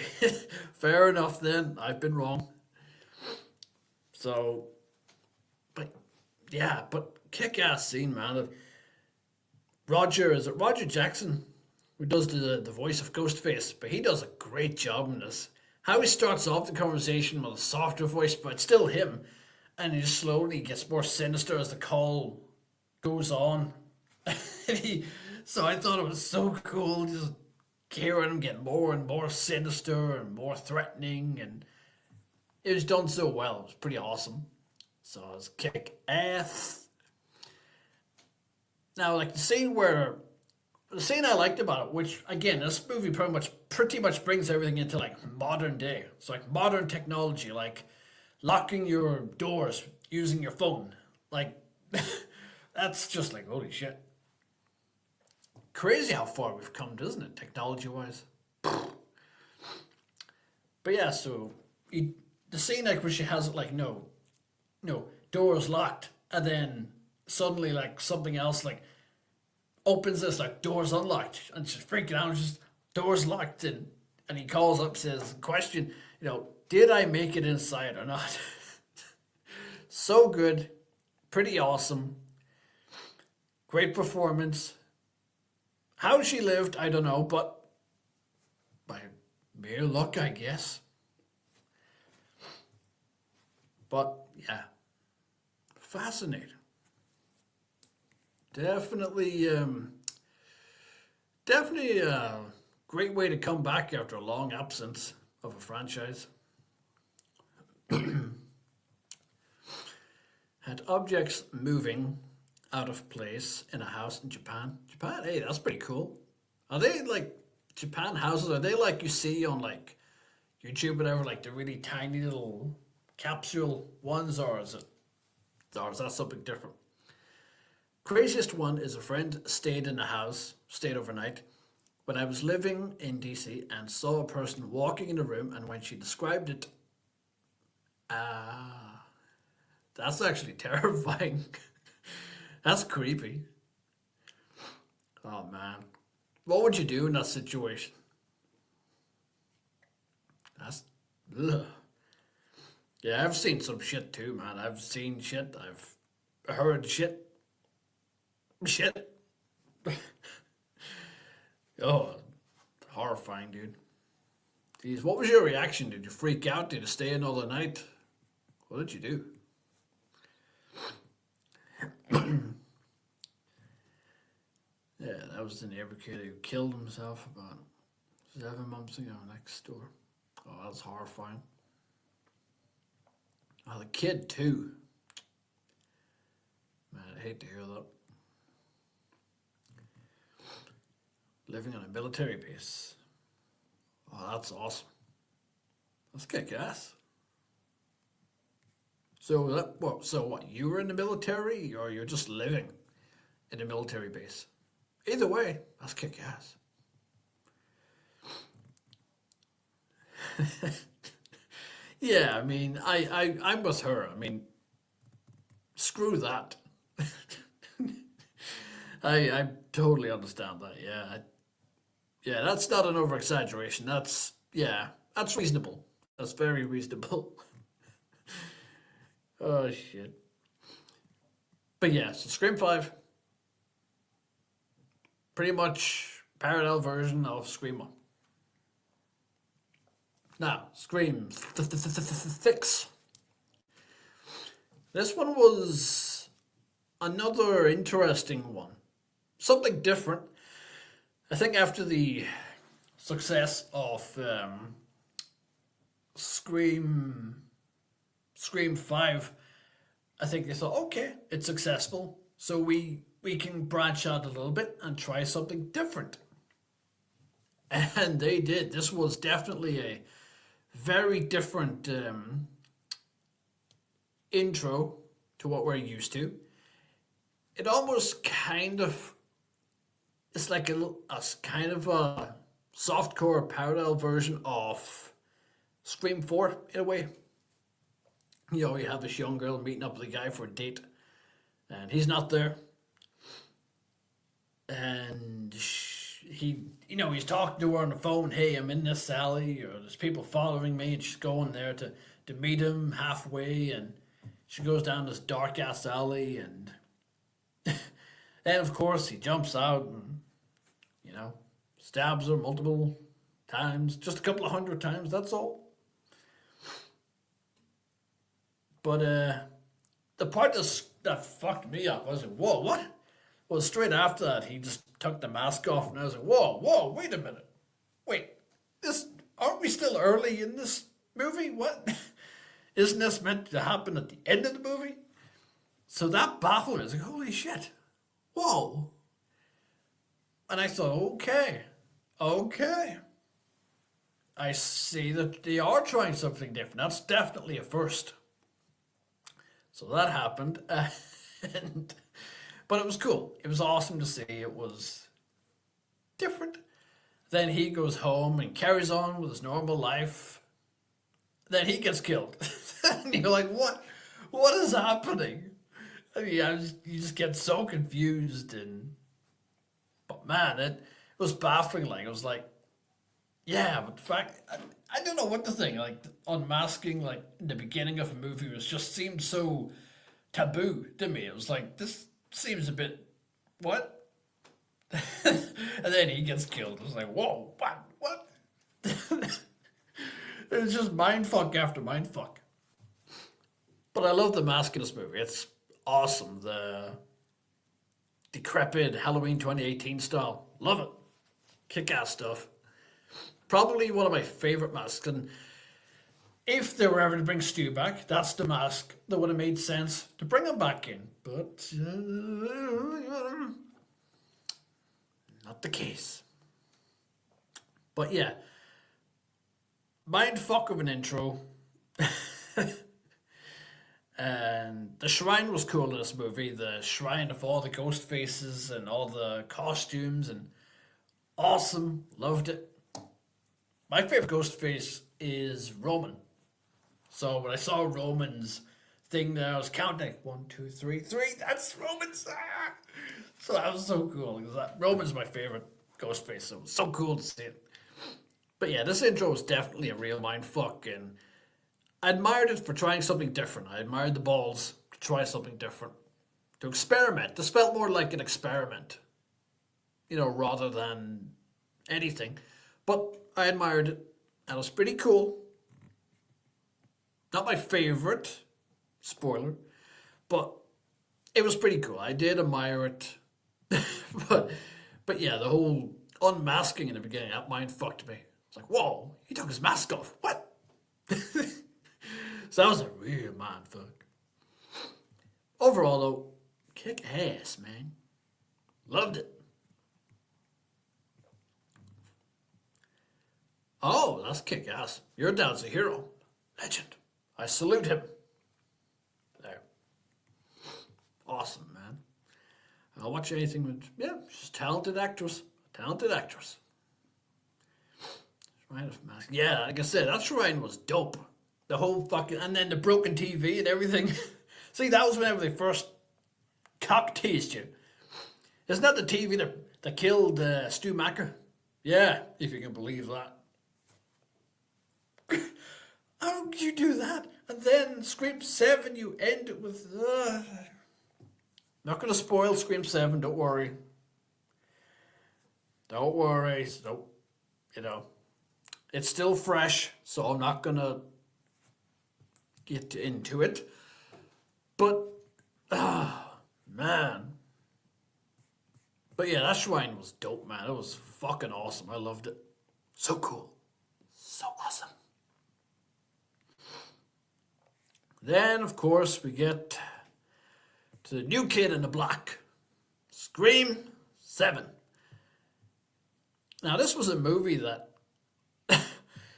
fair enough. Then I've been wrong." So, but yeah, but kick-ass scene, man. Is it Roger Jackson who does the voice of Ghostface? But he does a great job in this. How he starts off the conversation with a softer voice, but it's still him, and he just slowly gets more sinister as the call goes on. So I thought it was so cool, just hearing him get more and more sinister and more threatening, and it was done so well. It was pretty awesome. So it was kick ass. Now, like the scene I liked about it, which again, this movie pretty much brings everything into like modern day. It's like modern technology, like locking your doors using your phone. Like that's just like holy shit. Crazy how far we've come, isn't it, technology wise? But yeah, so the scene like where she has it like no, doors locked, and then suddenly like something else like opens this like doors unlocked, and she's freaking out, just doors locked, and he calls up, says question, did I make it inside or not? So good, pretty awesome, great performance. How she lived, I don't know, but by mere luck, I guess. But yeah, fascinating. Definitely a great way to come back after a long absence of a franchise. Had objects moving out of place in a house in Japan. Japan, hey, that's pretty cool. Are they like Japan houses? Are they like you see on like YouTube, whatever, like the really tiny little capsule ones, or is that something different? Craziest one is a friend stayed overnight when I was living in DC and saw a person walking in the room, and when she described it, ah, that's actually terrifying. That's creepy. Oh man. What would you do in that situation? That's ugh. Yeah, I've seen some shit too, man. I've seen shit. I've heard shit. Shit. Oh, horrifying, dude. Jeez, what was your reaction? Did you freak out? Did you stay another night? What did you do? Yeah, that was the neighbor kid who killed himself about 7 months ago next door. Oh, that was horrifying. Oh, the kid too. Man, I hate to hear that. Living on a military base. Oh, that's awesome. That's kick ass. So what? You were in the military, or you're just living in a military base? Either way, that's kick ass. Yeah, I mean, I'm with her. I mean, screw that. I totally understand that. Yeah, that's not an over exaggeration. That's reasonable. That's very reasonable. Oh shit. But yeah, so Scream 5, pretty much parallel version of Scream 1. Now, Scream 6. This one was another interesting one. Something different. I think after the success of Scream 5, I think they thought, okay, it's successful, so we can branch out a little bit and try something different. And they did. This was definitely a very different intro to what we're used to. It almost kind of, it's like a kind of a softcore parallel version of Scream 4 in a way. You know, you have this young girl meeting up with a guy for a date, and he's not there. And he, you know, he's talking to her on the phone. Hey, I'm in this alley, or there's people following me, and she's going there to meet him halfway, and she goes down this dark ass alley, and then of course he jumps out and you know stabs her multiple times, just a couple of hundred times. That's all. But the part that fucked me up, I was like, whoa, what? Well, straight after that, he just took the mask off, and I was like, whoa, wait a minute. Wait, this, aren't we still early in this movie? What? Isn't this meant to happen at the end of the movie? So that baffled me. I was like, holy shit. Whoa. And I thought, okay. I see that they are trying something different. That's definitely a first. So that happened. And, but it was cool. It was awesome to see. It was different. Then he goes home and carries on with his normal life. Then he gets killed. And you're like, what? What is happening? I mean, you just get so confused. But man, it was baffling. Like, it was like, yeah, but in fact, I don't know what to think. Like, unmasking, like, in the beginning of a movie was just seemed so taboo to me. It was like, this seems a bit, what? And then he gets killed. It was like, whoa, what? It was just mindfuck after mindfuck. But I love the mask in this movie. It's awesome. The decrepit Halloween 2018 style. Love it. Kick-ass stuff. Probably one of my favorite masks. And if they were ever to bring Stu back, that's the mask that would have made sense to bring him back in. But not the case. But yeah, mindfuck of an intro. And the shrine was cool in this movie. The shrine of all the ghost faces and all the costumes, and awesome. Loved it. My favorite ghost face is Roman. So when I saw Roman's thing there, I was counting 1, 2, 3, 3. That's Roman's. Ah! So that was so cool because Roman's my favorite ghost face. So it was so cool to see it. But yeah, this intro was definitely a real mindfuck, and I admired it for trying something different. I admired the balls to try something different, to experiment. This felt more like an experiment, you know, rather than anything. But I admired it, and it was pretty cool. Not my favorite, spoiler, but it was pretty cool. I did admire it, but yeah, the whole unmasking in the beginning, that mind fucked me. It's like, whoa, he took his mask off. What? So that was a real mind fuck. Overall, though, kick ass, man. Loved it. Oh, that's kick ass. Your dad's a hero. Legend. I salute him. There. Awesome, man. I'll watch anything with, yeah, she's a talented actress. Talented actress. Shrine of Mask. Yeah, like I said, that shrine was dope. The whole fucking, and then the broken TV and everything. See, that was whenever they first cock teased you. Isn't that the TV that killed Stu Macker? Yeah, if you can believe that. How could you do that? And then Scream 7, you end it with... Not going to spoil Scream 7, don't worry. Don't worry. So, you know, it's still fresh, so I'm not going to get into it. But, man. But yeah, that shrine was dope, man. It was fucking awesome. I loved it. So cool. So awesome. Then, of course, we get to the new kid in the block. Scream 7. Now, this was a movie that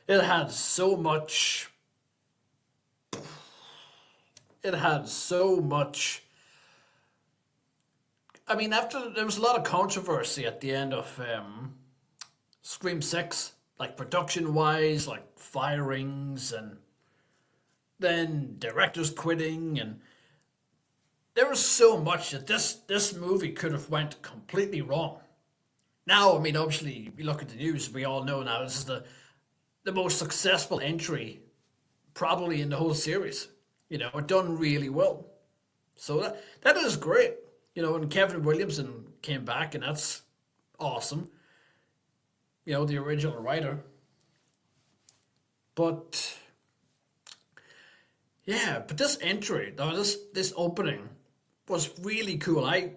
it had so much. It had so much. I mean, after there was a lot of controversy at the end of Scream 6, like production wise, like firings, and then directors quitting, and there was so much that this movie could have went completely wrong. Now, I mean, obviously, we look at the news, we all know now this is the most successful entry probably in the whole series. You know, it done really well. So that is great. You know, and Kevin Williamson came back, and that's awesome. You know, the original writer. But yeah, but this entry, no, this opening was really cool. I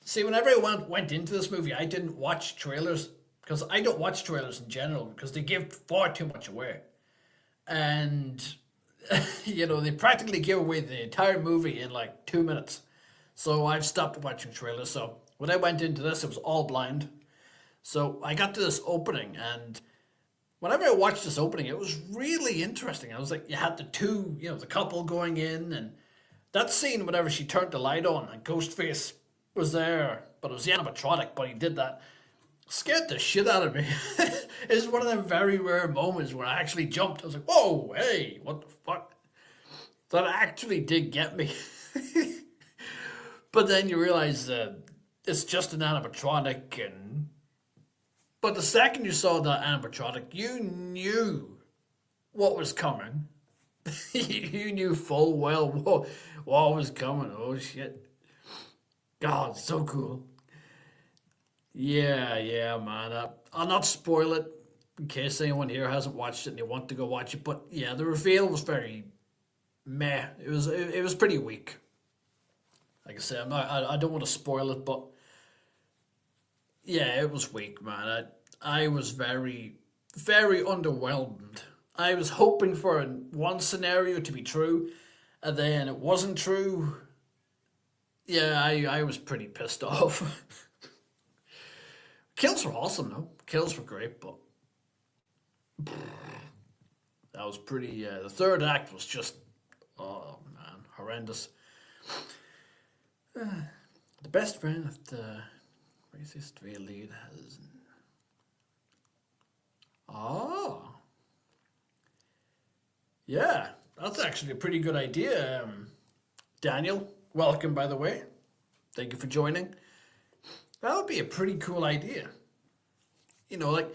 see whenever I went into this movie, I didn't watch trailers because I don't watch trailers in general because they give far too much away. And you know, they practically give away the entire movie in like 2 minutes. So I've stopped watching trailers. So when I went into this, it was all blind. So I got to this opening, and whenever I watched this opening, it was really interesting. I was like, you had the two, you know, the couple going in, and that scene whenever she turned the light on and Ghostface was there, but it was the animatronic, but he did that. Scared the shit out of me. It's one of them very rare moments where I actually jumped. I was like, whoa, hey, what the fuck? That actually did get me. But then you realize that it's just an animatronic, and but the second you saw that animatronic, you knew what was coming. You knew full well what was coming. Oh shit. God, so cool. Yeah, yeah, man. I'll not spoil it in case anyone here hasn't watched it and they want to go watch it. But yeah, the reveal was very meh. It was pretty weak. Like I said, I don't want to spoil it, but yeah, it was weak, man. I was very underwhelmed. I was hoping for one scenario to be true, and then it wasn't true. Yeah, I was pretty pissed off. Kills were awesome though. Kills were great, but that was pretty. The third act was just, oh man, horrendous. The best friend of the racist real lead has. Oh, yeah, that's actually a pretty good idea. Daniel, welcome by the way. Thank you for joining. That would be a pretty cool idea. You know, like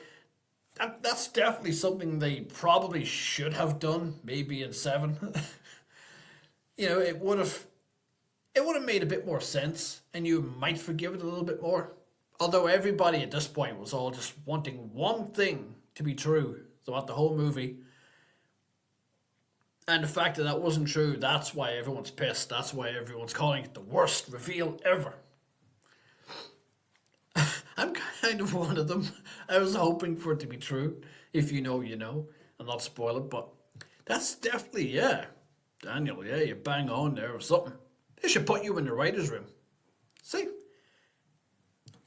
that's definitely something they probably should have done. Maybe in seven. You know, it would have made a bit more sense, and you might forgive it a little bit more. Although everybody at this point was all just wanting one thing to be true throughout the whole movie, and the fact that that wasn't true, that's why everyone's pissed. That's why everyone's calling it the worst reveal ever. I'm kind of one of them. I was hoping for it to be true. If you know, you know. I'll not spoil it, but that's definitely, yeah. Daniel, yeah, you bang on there or something. They should put you in the writer's room. See?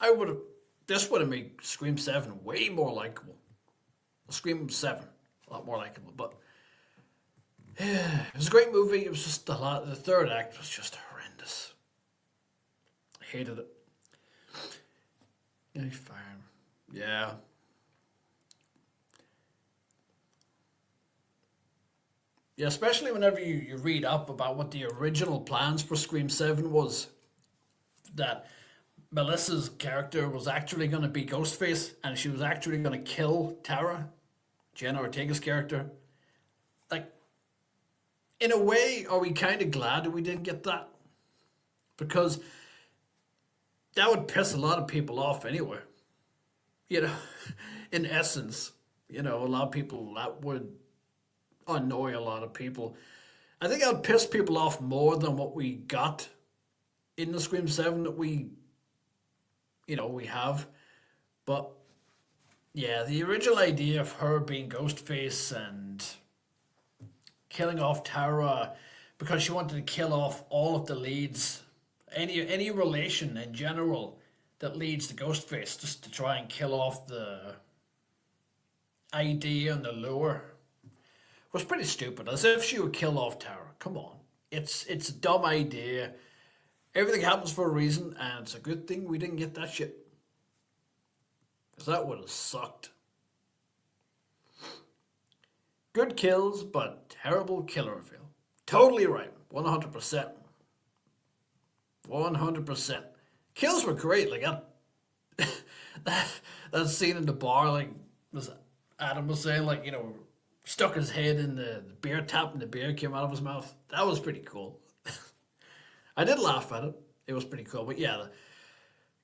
I would have. This would have made Scream 7 way more likable. Scream 7, a lot more likable, but yeah, it was a great movie. It was just a lot. The third act was just horrendous. I hated it. Yeah, fine. Yeah. Yeah, especially whenever you read up about what the original plans for Scream 7 was. That Melissa's character was actually going to be Ghostface, and she was actually going to kill Tara, Jenna Ortega's character. Like, in a way, are we kind of glad that we didn't get that? Because that would piss a lot of people off anyway. You know, in essence, you know, a lot of people, that would annoy a lot of people. I think that would piss people off more than what we got in the Scream 7 that we have. But yeah, the original idea of her being Ghostface and killing off Tara because she wanted to kill off all of the leads, any relation in general that leads to Ghostface just to try and kill off the idea and the lure was pretty stupid. As if she would kill off Tara. Come on. It's a dumb idea. Everything happens for a reason, and it's a good thing we didn't get that shit. Because that would have sucked. Good kills, but terrible killer reveal. Totally right. 100%. 100%. Kills were great. Like that scene in the bar, like was Adam was saying, like, you know, stuck his head in the beer tap and the beer came out of his mouth. That was pretty cool. I did laugh at it. It was pretty cool. But yeah, the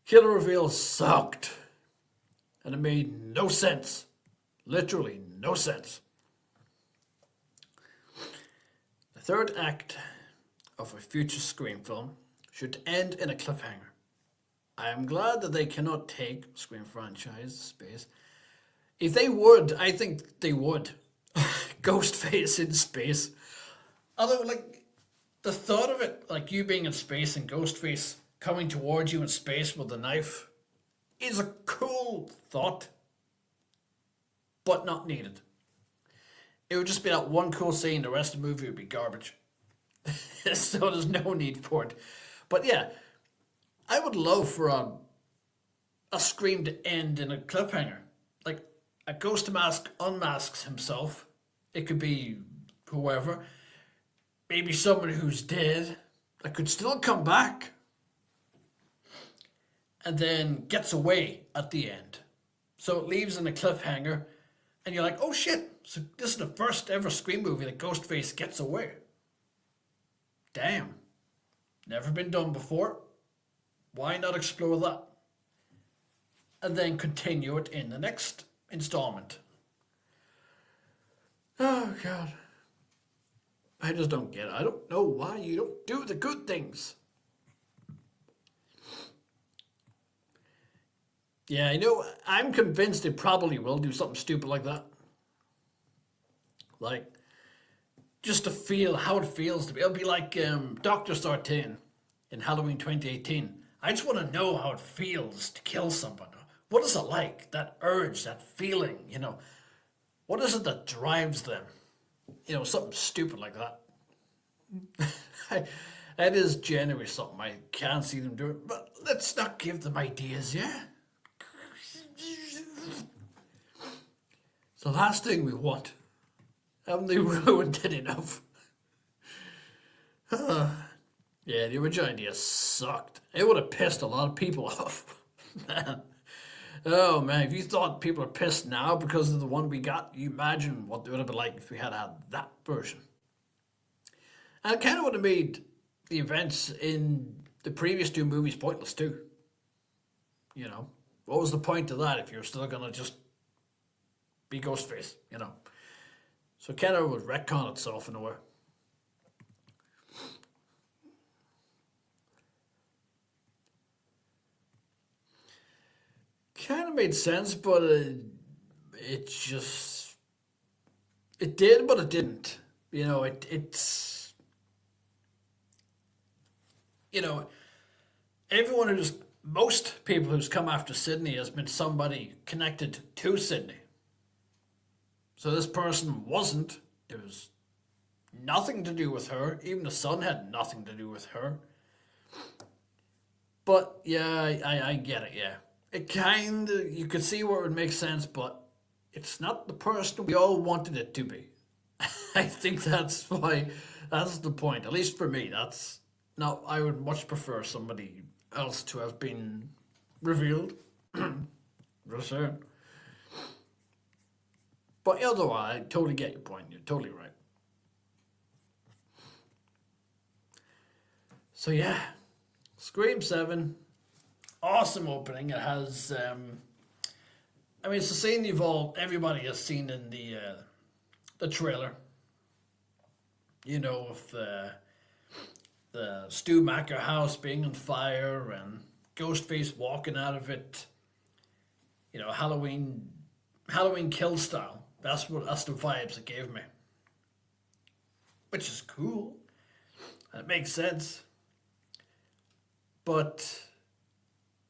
killer reveal sucked. And it made no sense. Literally no sense. The third act of a future Scream film should end in a cliffhanger. I am glad that they cannot take Scream franchise to space. If they would, I think they would. Ghostface in space. Although, like, the thought of it, like you being in space and Ghostface coming towards you in space with a knife, is a cool thought, but not needed. It would just be that one cool scene, the rest of the movie would be garbage. So there's no need for it. But yeah, I would love for a Scream to end in a cliffhanger. Like, a ghost mask unmasks himself. It could be whoever. Maybe someone who's dead that could still come back. And then gets away at the end. So it leaves in a cliffhanger. And you're like, oh shit. So this is the first ever Scream movie that Ghostface gets away. Damn. Never been done before. Why not explore that? And then continue it in the next installment. Oh, God. I just don't get it. I don't know why you don't do the good things. Yeah, I know. I'm convinced they probably will do something stupid like that. Like, just to feel how it feels to be. It'll be like Dr. Sartain in Halloween 2018. I just want to know how it feels to kill someone. What is it like? That urge, that feeling, you know. What is it that drives them? You know, something stupid like that. That is generally something I can't see them doing. But let's not give them ideas, yeah? It's the last thing we want. Haven't they ruined it enough? Yeah, the original idea sucked. It would have pissed a lot of people off. Man. Oh man, if you thought people are pissed now because of the one we got, you imagine what it would have been like if we had had that version. And it kind of would have made the events in the previous two movies pointless too. You know, what was the point of that if you're still gonna just be Ghostface, you know? So it kind of would retcon itself in a way. Kind of made sense, but it just it did, but it didn't. You know, it's you know everyone who's most people who's come after Sydney has been somebody connected to Sydney. So this person wasn't. There was nothing to do with her. Even the son had nothing to do with her. But yeah, I get it. Yeah. It kind of, you could see where it would make sense, but it's not the person we all wanted it to be. I think that's why, that's the point. At least for me, that's not, I would much prefer somebody else to have been revealed. For sure. But otherwise, I totally get your point. You're totally right. So yeah, Scream 7. Awesome opening. It has, I mean, it's the scene everybody has seen in the trailer. You know, with the Stu Macker house being on fire and Ghostface walking out of it. You know, Halloween Kill style. That's the vibes it gave me. Which is cool. It makes sense. But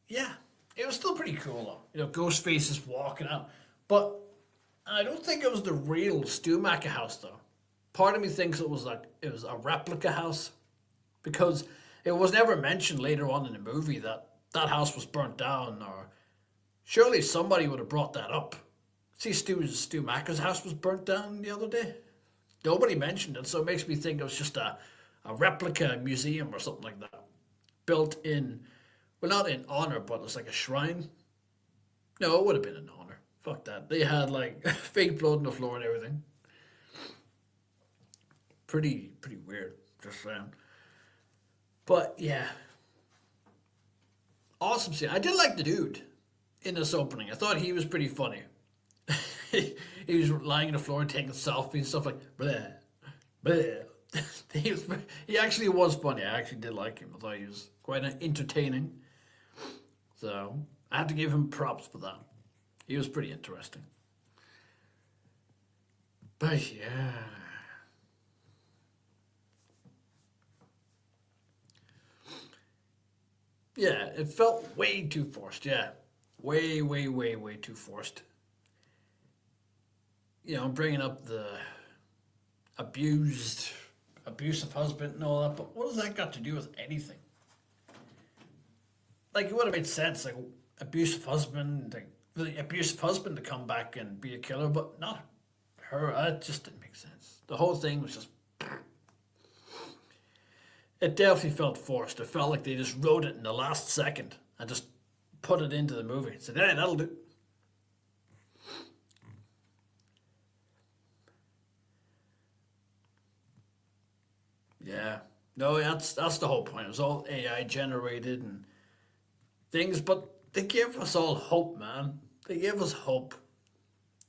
yeah, it was still pretty cool though. You know, Ghostface is walking out, but I don't think it was the real Stumacher house though. Part of me thinks it was a replica house because it was never mentioned later on in the movie that that house was burnt down, or surely somebody would have brought that up. See, Stu Macher's house was burnt down the other day. Nobody mentioned it, so it makes me think it was just a replica museum or something like that, built in, well, not in honor, but it's like a shrine. No, it would have been in honor. Fuck that. They had like fake blood on the floor and everything. Pretty weird. Just saying. But yeah, awesome scene. I did like the dude in this opening. I thought he was pretty funny. He was lying on the floor and taking selfies and stuff like bleh, bleh. He actually was funny. I actually did like him. I thought he was quite entertaining. So I have to give him props for that. He was pretty interesting. But yeah. Yeah, it felt way too forced. Yeah. Way too forced. You know, bringing up the abused, abusive husband and all that, but what does that got to do with anything? Like, it would have made sense, like, abusive husband, like, the abusive husband to come back and be a killer, but not her. It just didn't make sense. The whole thing was just. It definitely felt forced. It felt like they just wrote it in the last second and just put it into the movie. Said, hey, that'll do. Yeah. No, that's the whole point. It was all AI generated and things, but they gave us all hope, man. They gave us hope.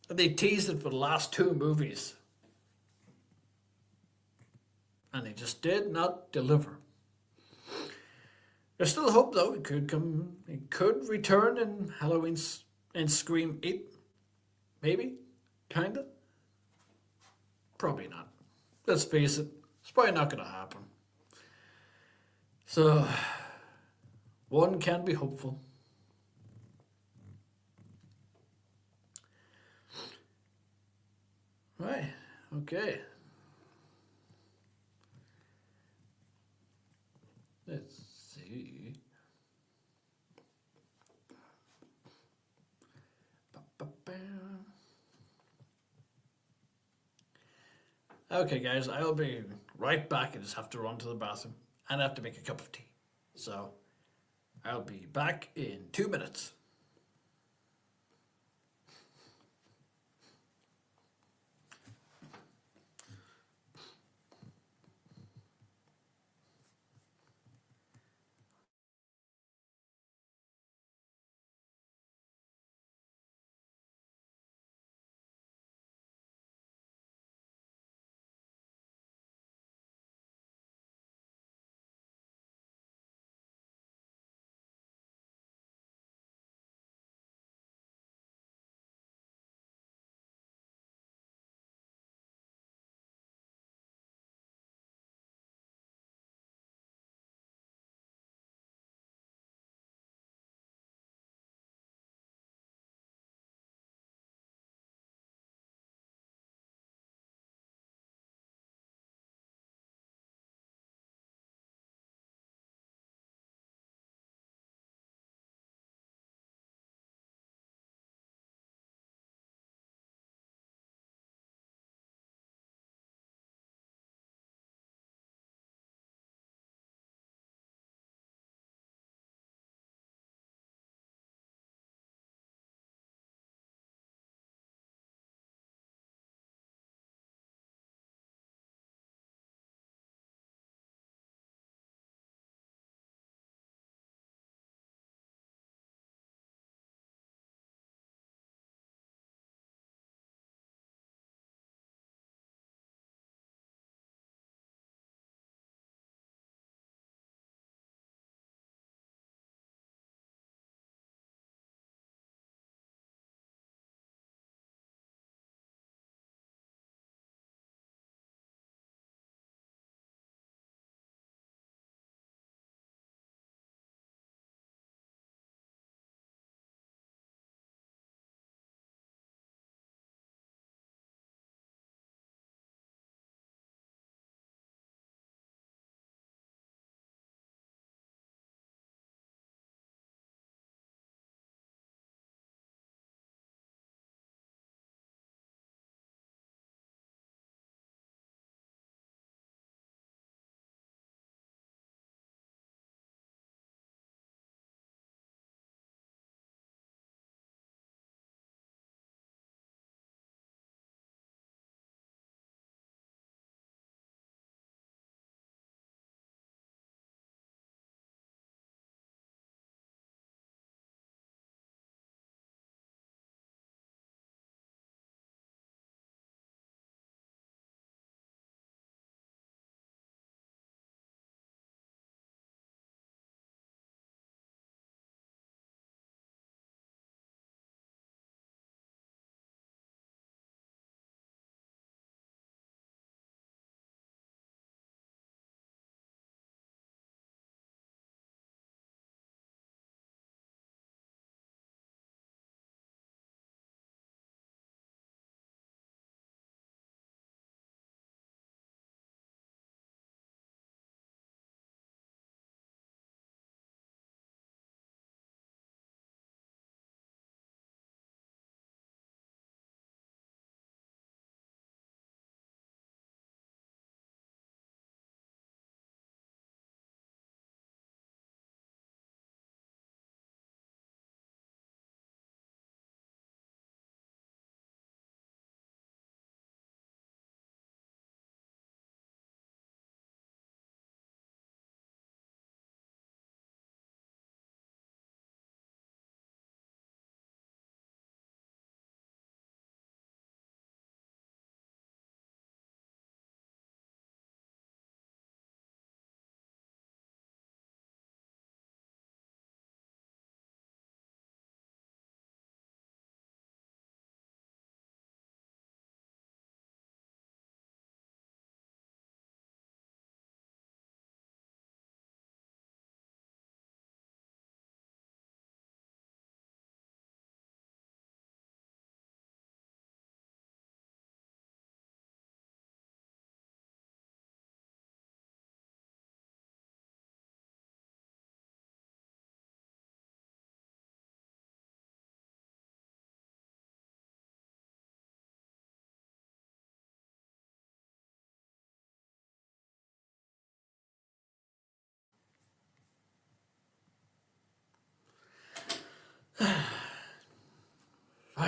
And they teased it for the last two movies. And they just did not deliver. There's still hope though. It could come. It could return in Halloween's and Scream 8. Maybe, kinda. Probably not. Let's face it. It's probably not gonna happen. So one can be hopeful. Right. Okay. Let's see. Ba-ba-ba. Okay, guys, I'll be right back. I just have to run to the bathroom and I have to make a cup of tea. So I'll be back in 2 minutes.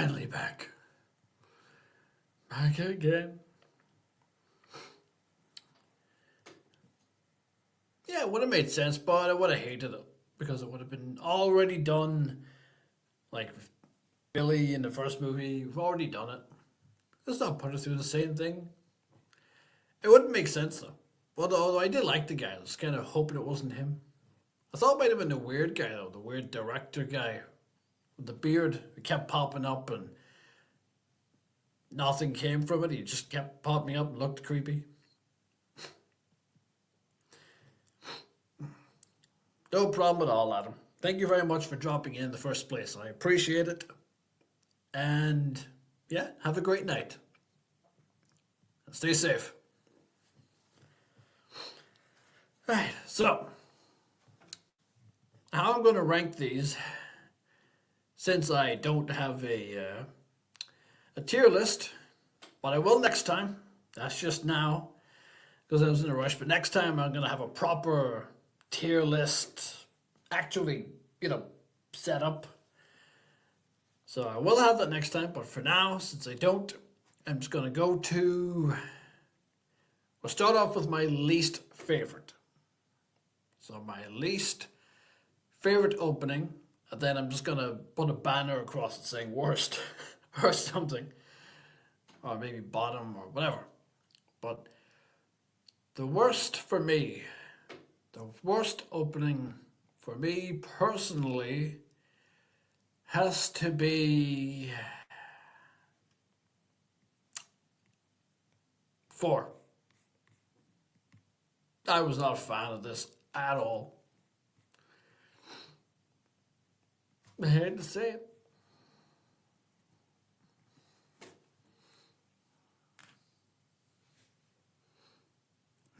finally back. Back again. Yeah, it would have made sense, but I would have hated it because it would have been already done. Like Billy in the first movie, we've already done it. Let's not put it through the same thing. It wouldn't make sense though. Although I did like the guy, I was kind of hoping it wasn't him. I thought it might have been the weird guy though, the weird director guy with the beard who kept popping up and nothing came from it. He just kept popping up and looked creepy. No problem at all, Adam. Thank you very much for dropping in the first place. I appreciate it. And yeah, have a great night. Stay safe. Right, so how I'm going to rank these, since I don't have a tier list, but I will next time. That's just now because I was in a rush. But next time I'm going to have a proper tier list, actually, set up. So I will have that next time. But for now, since I don't, I'm just going to go to. We'll start off with my least favorite. So my least favorite opening, and then I'm just gonna put a banner across it saying worst or something, or maybe bottom or whatever. But the worst for me, the worst opening for me personally has to be 4. I was not a fan of this at all. I hate to say it.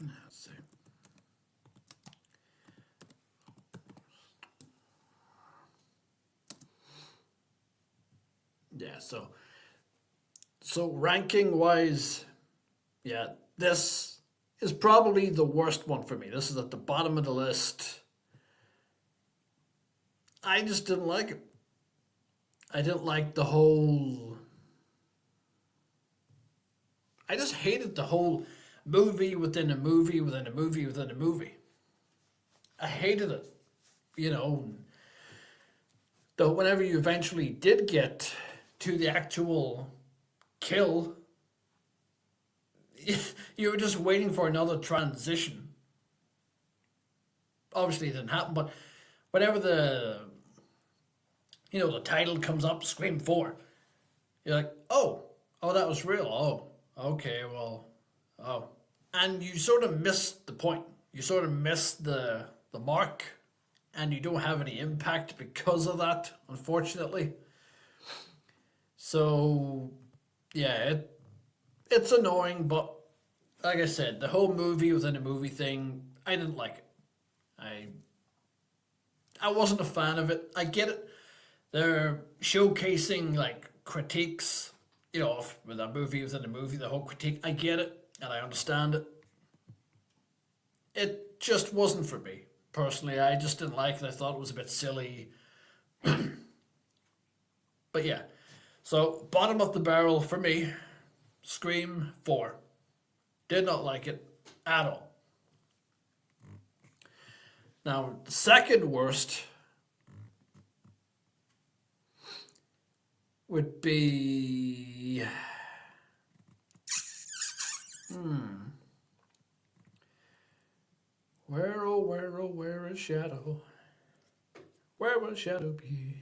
Let's see. Yeah, so ranking wise, yeah, this is probably the worst one for me. This is at the bottom of the list. I just didn't like it. I didn't like the whole. I just hated the whole movie within a movie within a movie within a movie. I hated it. Though whenever you eventually did get to the actual kill, you were just waiting for another transition. Obviously it didn't happen, but whenever the title comes up, Scream 4, you're like, oh, that was real. Oh, okay, well, oh. And you sort of miss the point. You sort of miss the mark, and you don't have any impact because of that, unfortunately. So, yeah, it's annoying, but like I said, the whole movie within a movie thing, I didn't like it. I wasn't a fan of it. I get it. They're showcasing like critiques, with a movie within a movie, the whole critique. I get it and I understand it. It just wasn't for me. Personally, I just didn't like it. I thought it was a bit silly. But yeah. So bottom of the barrel for me, Scream 4. Did not like it at all. Now, the second worst would be. Where, oh, where, oh, where is Shadow? Where will Shadow be?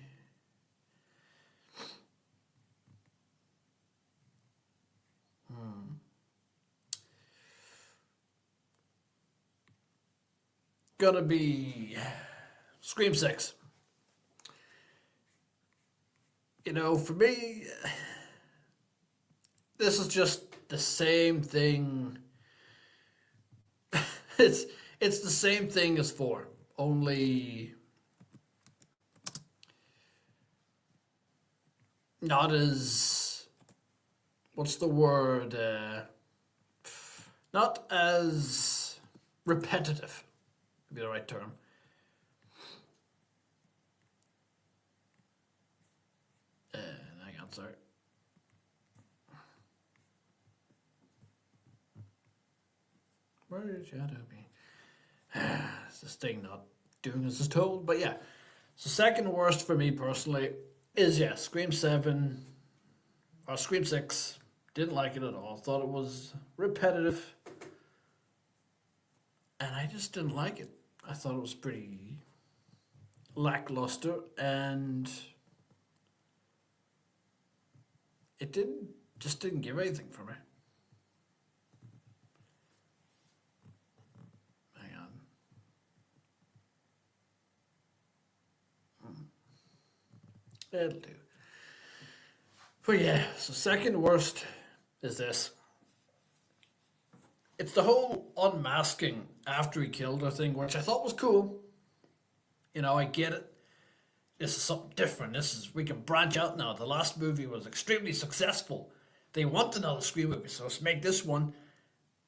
Gonna be Scream 6. For me, this is just the same thing. it's the same thing as 4, only not as, what's the word? Not as repetitive, would be the right term. Hang on. sorry. Where is Shadow be? It's this thing not doing as it's told, but yeah. So second worst for me personally is Scream 7 or Scream 6. Didn't like it at all. Thought it was repetitive. And I just didn't like it. I thought it was pretty lackluster and it didn't give anything for me. Hang on. It'll do. But yeah, so second worst is this. It's the whole unmasking after he killed her thing, which I thought was cool. You know, I get it. This is something different. We can branch out now. The last movie was extremely successful. They want another Scream movie, so let's make this one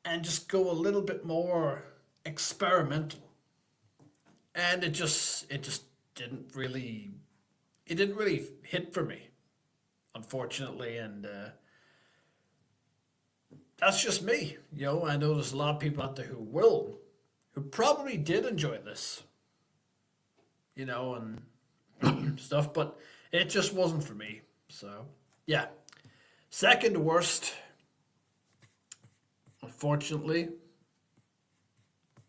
and just go a little bit more experimental. And it just didn't really hit for me, unfortunately, and that's just me. You know, I know there's a lot of people out there who probably did enjoy this, you know, and stuff, but it just wasn't for me. So, yeah. Second worst, unfortunately,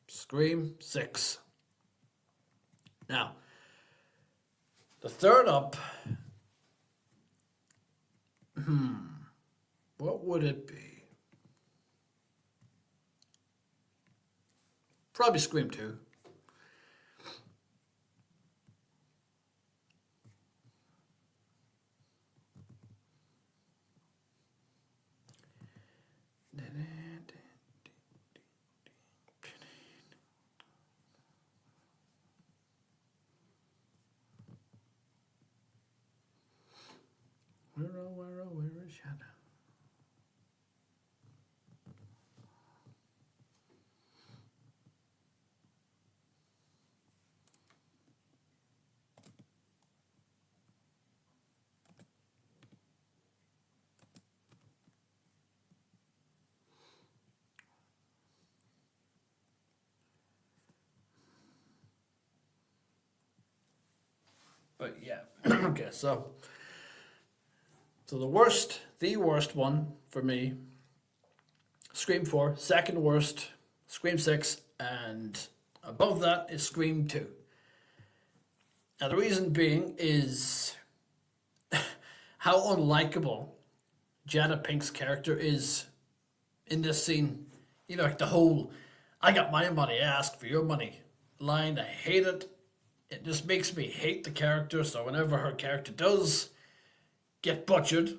Scream 6. Now, the third up, what would it be? Probably Scream 2. Where is Shadow? But yeah, okay, so the worst one for me, Scream 4, second worst, Scream 6, and above that is Scream 2. Now the reason being is how unlikable Jada Pink's character is in this scene. You know, like the whole, I got my money, ask for your money line, I hate it. It just makes me hate the character, so whenever her character does get butchered,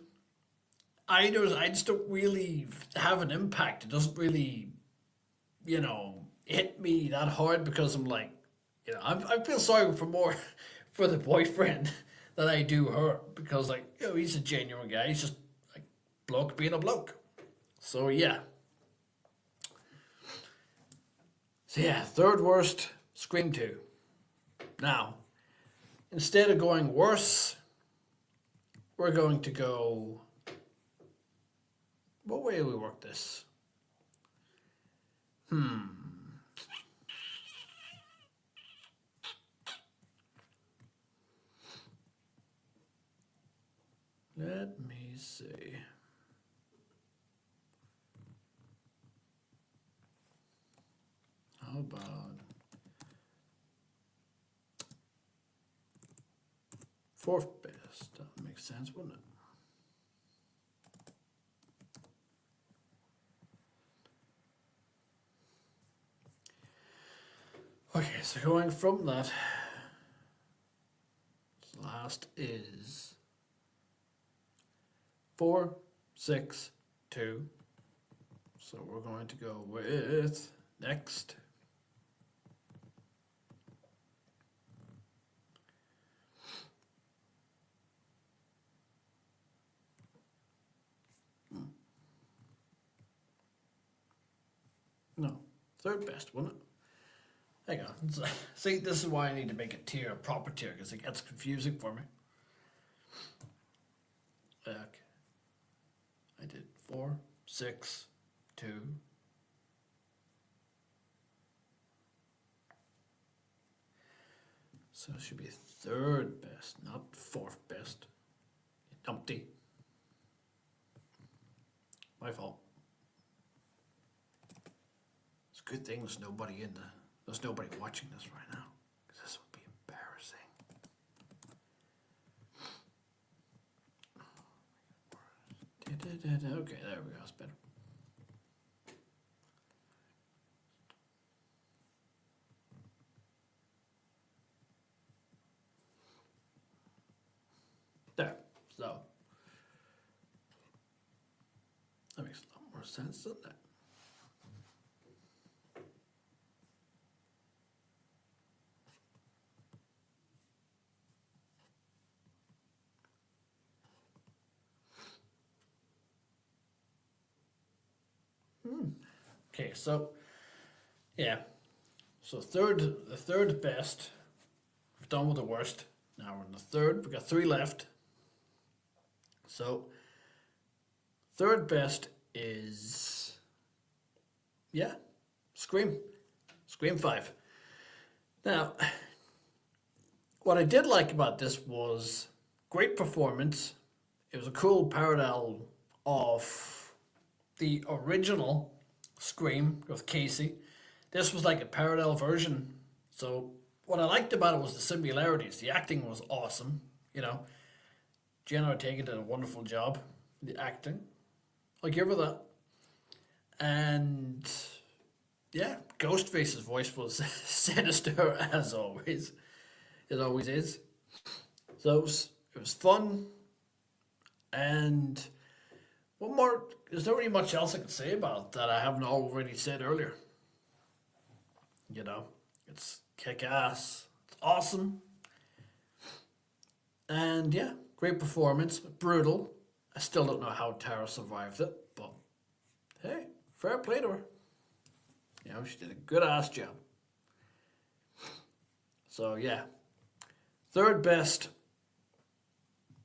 I just don't really have an impact. It doesn't really, you know, hit me that hard because I'm like, you know, I feel sorry for more for the boyfriend than I do her because, like, you know, he's a genuine guy. He's just like bloke being a bloke. So yeah. So yeah, third worst, Scream 2. Now, instead of going worse, we're going to go... What way do we work this? Let me see. How about... fourth best? That would make sense, wouldn't it? Okay, so going from that, last is 4, 6, 2. So we're going to go with next. No, third best, wasn't it? Hang on. See, this is why I need to make a proper tier, because it gets confusing for me. 4, 6, 2. So it should be third best, not fourth best. Dumpty. My fault. It's a good thing there's nobody there's nobody watching this right now, because this would be embarrassing. Okay, there we go, it's better. There, so that makes a lot more sense, doesn't it? Okay, so yeah, so the third best. We've done with the worst. Now we're in the third. We've got 3 left. So third best is, yeah, Scream. Scream 5. Now, what I did like about this was great performance. It was a cool parallel of the original Scream with Casey. This was like a parallel version. So what I liked about it was the similarities. The acting was awesome. You know, Jenna Ortega did a wonderful job. The acting, I'll give her that. And yeah, Ghostface's voice was sinister as always. It always is. So it was fun. And what more? There's not really much else I can say about that I haven't already said earlier. You know, it's kick ass. It's awesome. And yeah, great performance. Brutal. I still don't know how Tara survived it, but hey, fair play to her. You know, she did a good ass job. So yeah, third best,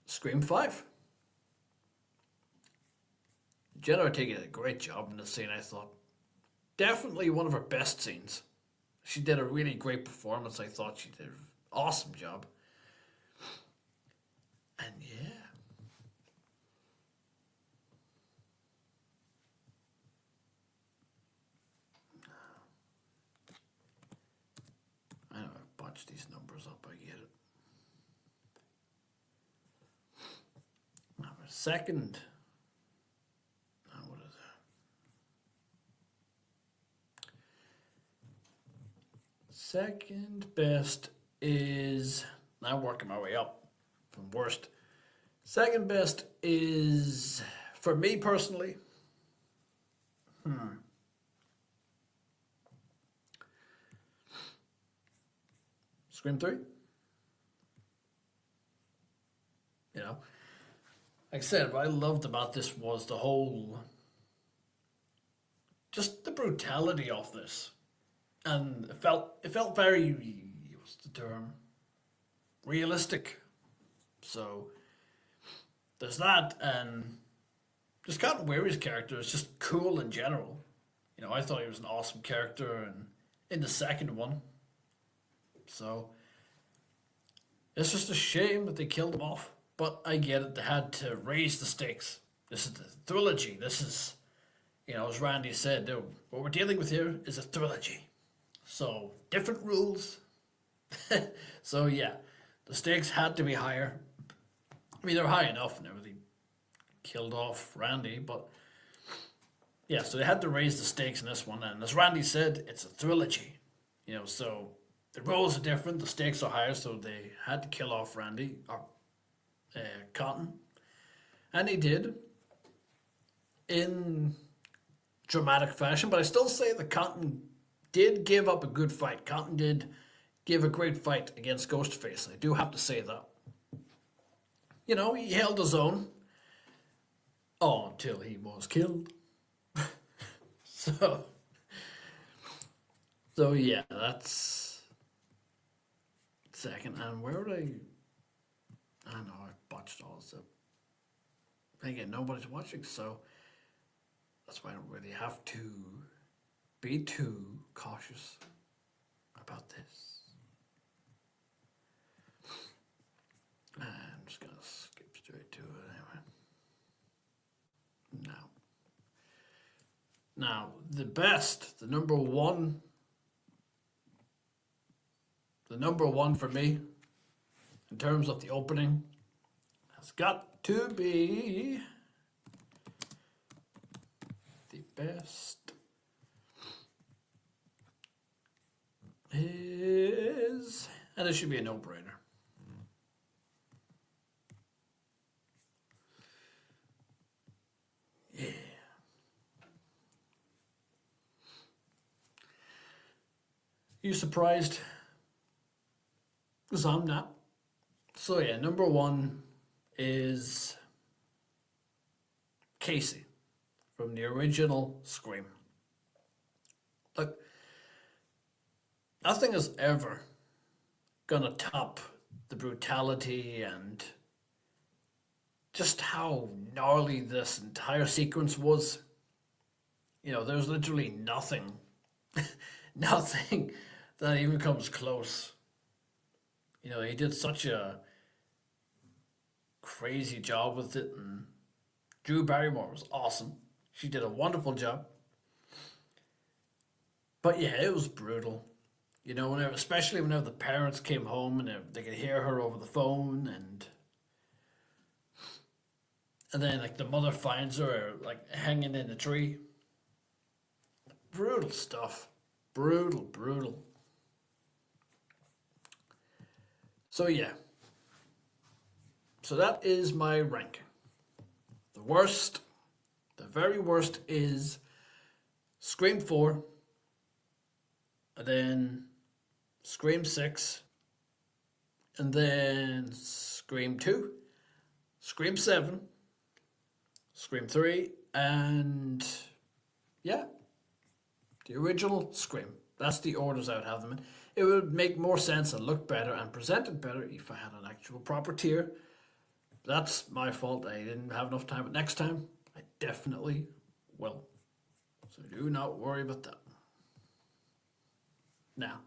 Scream 5. Jenna Ortega did a great job in the scene, I thought. Definitely one of her best scenes. She did a really great performance. I thought she did an awesome job. And yeah. I know I've botched these numbers up, I get it. Now, second. What is that? Second best is. I'm working my way up from worst. Second best is, for me personally, Scream 3. You know, like I said, what I loved about this was the whole, just the brutality of this. And it felt very, what's the term? Realistic. So there's that, and just Cotton Weary's character is just cool in general. You know, I thought he was an awesome character, and in the second one. So it's just a shame that they killed him off. But I get it, they had to raise the stakes. This is the trilogy. This is, you know, as Randy said, what we're dealing with here is a trilogy. So different rules. So yeah, the stakes had to be higher. I mean, they're high enough and everything. Killed off Randy, but yeah, so they had to raise the stakes in this one. And as Randy said, it's a trilogy. You know, so the rules are different, the stakes are higher, so they had to kill off Randy or Cotton, and he did in dramatic fashion. But I still say that Cotton did give up a good fight. Cotton did give a great fight against Ghostface. I do have to say that. You know, he held his own. Oh, until he was killed. So yeah, that's second. And where would I know I've botched all this up. Again, nobody's watching, so That's why I don't really have to be too cautious about this. And I'm just gonna skip straight to it anyway. Now, the best, the number one for me in terms of the opening has got to be the best is, and it should be a no-brainer. Yeah. You surprised? Because I'm not. So yeah, number one is Casey from the original Scream. Look, nothing is ever gonna top the brutality and just how gnarly this entire sequence was. You know, there's literally nothing, nothing that even comes close. You know, he did such a crazy job with it, and Drew Barrymore was awesome. She did a wonderful job. But yeah, it was brutal. You know, whenever, especially whenever the parents came home and they could hear her over the phone, and then like the mother finds her like hanging in a tree. Brutal stuff. Brutal, brutal. So yeah. So that is my ranking. The worst, the very worst is Scream 4, and then Scream 6, and then Scream 2, Scream 7, Scream 3, and yeah, the original Scream. That's the orders I would have them in. It would make more sense and look better and presented better if I had an actual proper tier. That's my fault. I didn't have enough time, but next time I definitely will. So do not worry about that. Now,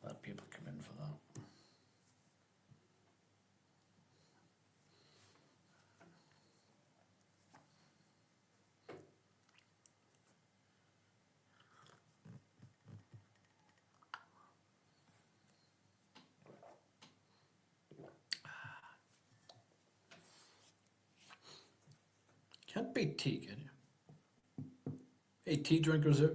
let people come in for that. Can't beat tea, can you? Hey, tea drinkers here.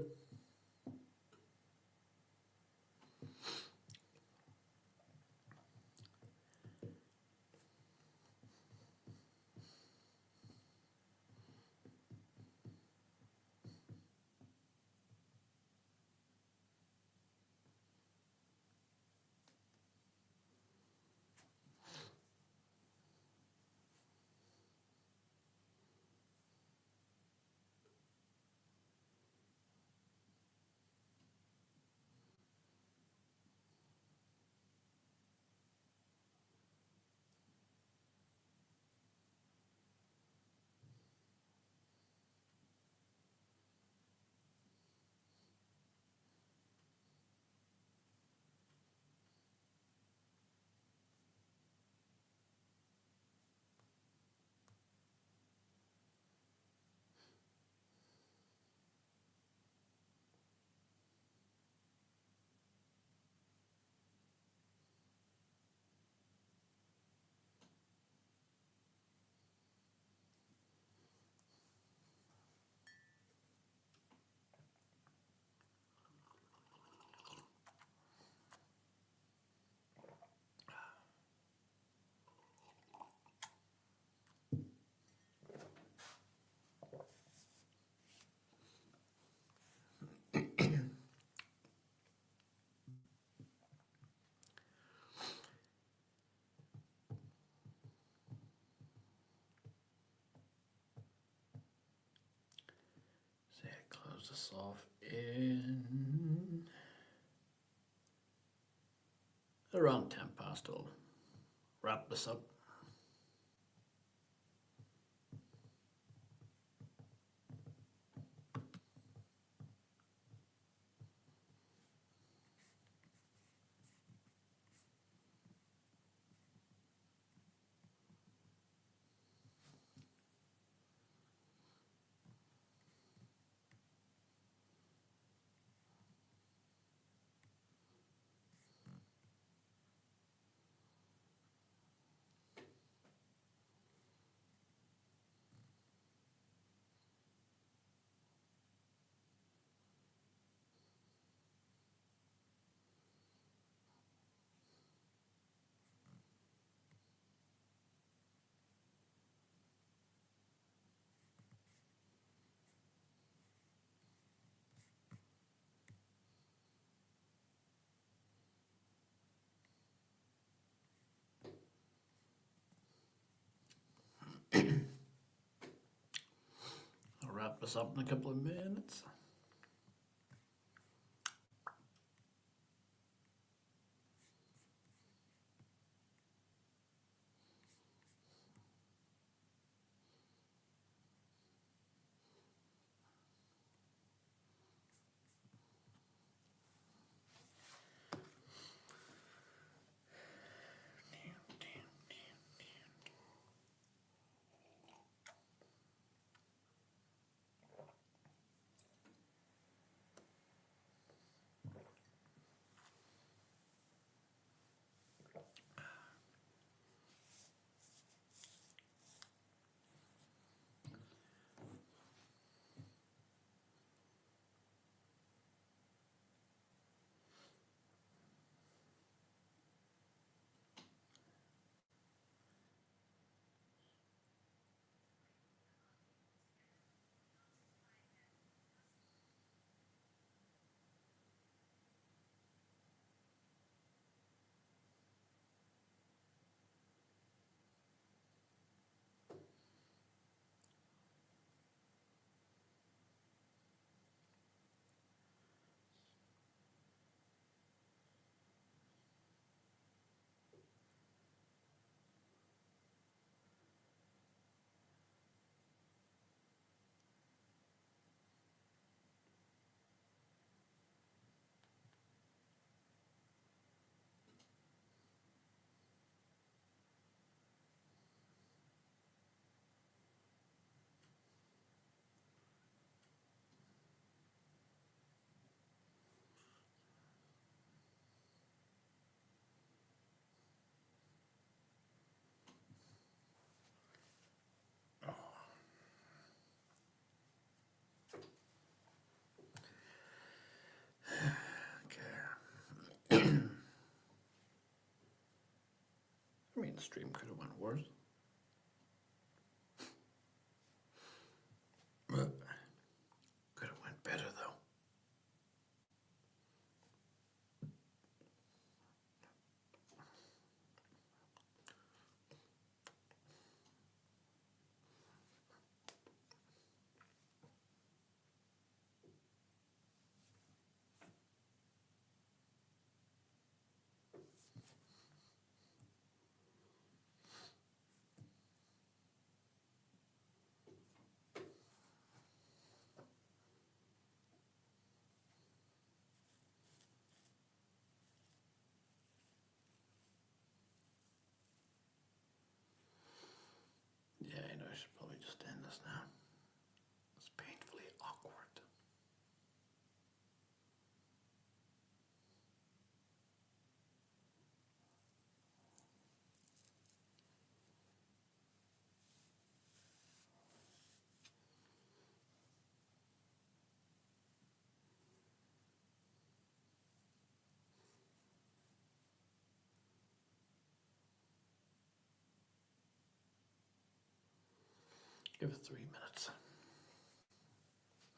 close this off in around 10 past. I'll wrap this up. I'll wrap this up in a couple of minutes. I mean, the stream could have went worse. But could have went better though. Yeah, I know I should probably just end this now. It's painfully awkward. Give it 3 minutes.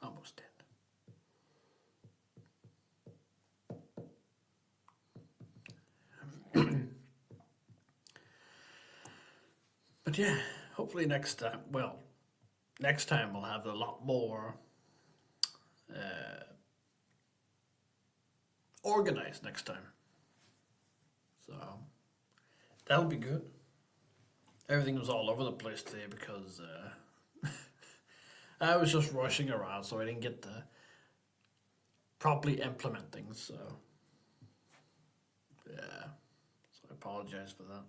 Almost in. But yeah, hopefully next time, well, next time we'll have a lot more organized next time. So that'll be good. Everything was all over the place today because I was just rushing around, so I didn't get to properly implement things. So yeah, so I apologize for that.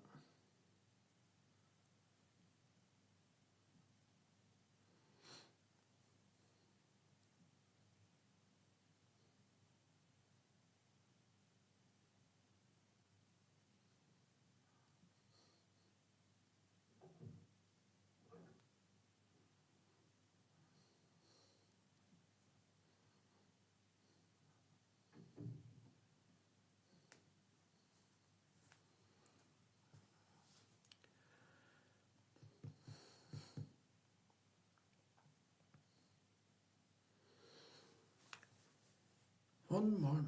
One more minute.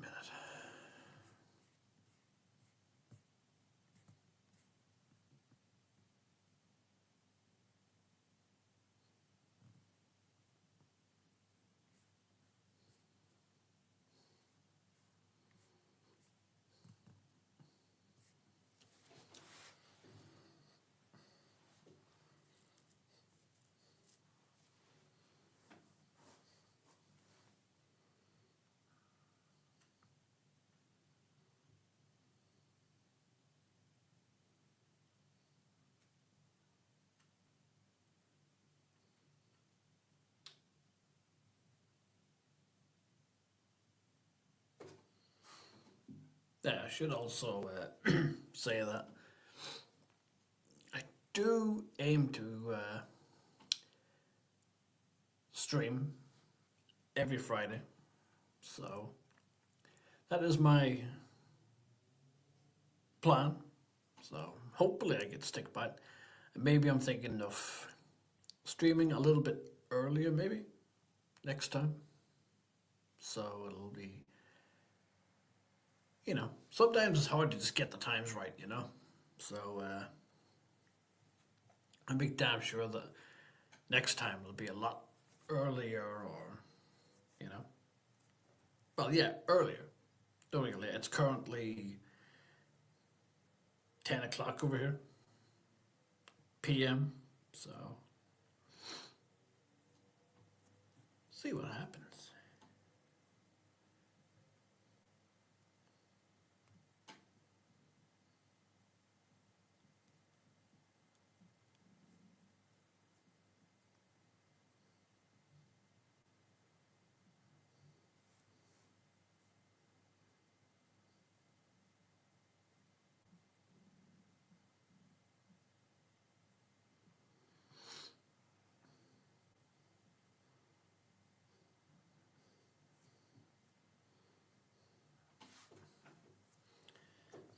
Yeah, I should also say that I do aim to stream every Friday. So that is my plan. So hopefully I get stick by it. Maybe I'm thinking of streaming a little bit earlier, maybe next time. So it'll be, sometimes it's hard to just get the times right. So I'm big damn sure that next time it'll be a lot earlier or, you know, well, yeah, earlier. Don't get late. It's currently 10 o'clock over here, p.m. So see what happens.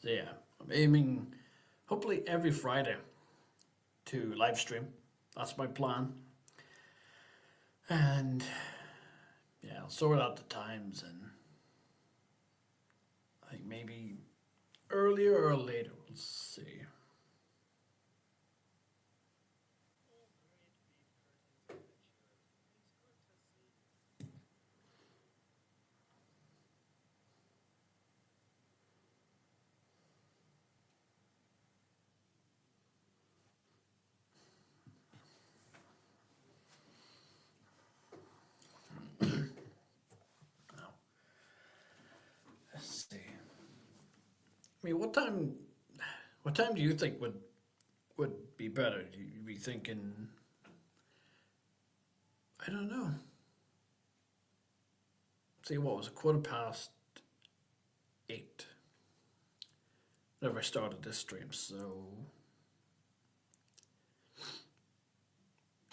So yeah, I'm aiming hopefully every Friday to live stream. That's my plan. And yeah, I'll sort out the times and I think maybe earlier or later. We'll see. Now, let's see. I mean, what time do you think would be better? Do you be thinking? I don't know. See, what was it? 8:15. Whenever I started this stream, so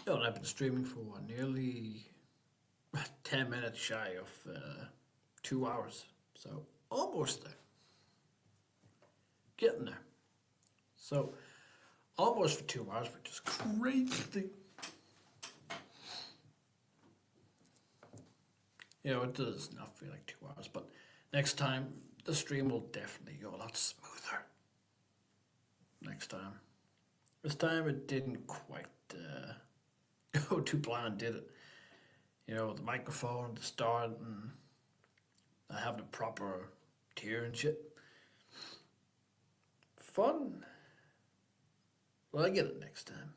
I've been streaming for what, nearly 10 minutes shy of 2 hours. So almost there. Getting there. So almost for 2 hours, which is crazy. It does not feel like 2 hours, but next time the stream will definitely go a lot smoother. Next time. This time it didn't quite go to plan, did it? You know, the microphone, the start, and I have the proper tier and shit. Fun. Well, I get it next time.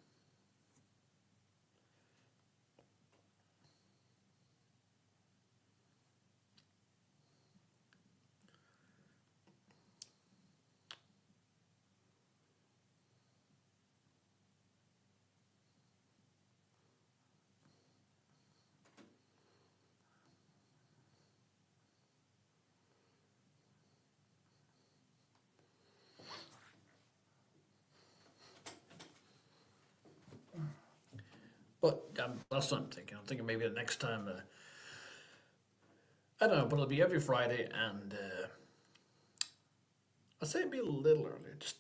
But that's what I'm thinking. I'm thinking maybe the next time, I don't know, but it'll be every Friday, and I'd say it'd be a little earlier, just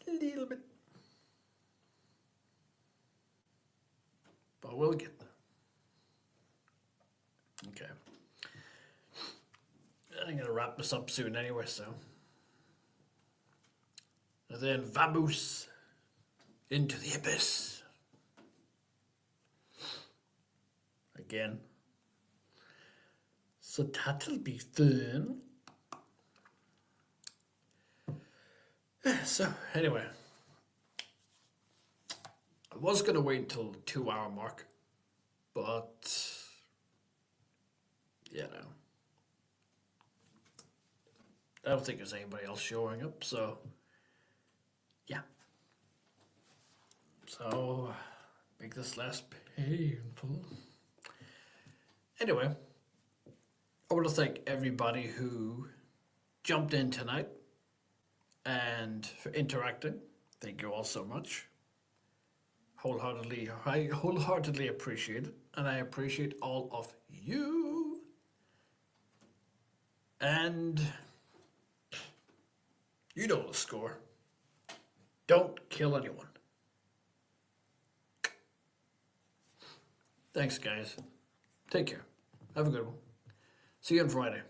a little bit. But we'll get there. Okay. I'm gonna wrap this up soon anyway, so. And then vamos into the abyss. Again. So that'll be fun. So, anyway. I was gonna wait until the 2 hour mark, but you know. I don't think there's anybody else showing up, so yeah. So make this less painful. Anyway, I want to thank everybody who jumped in tonight and for interacting. Thank you all so much. I wholeheartedly appreciate it, and I appreciate all of you. And you know the score. Don't kill anyone. Thanks, guys. Take care. Have a good one. See you on Friday.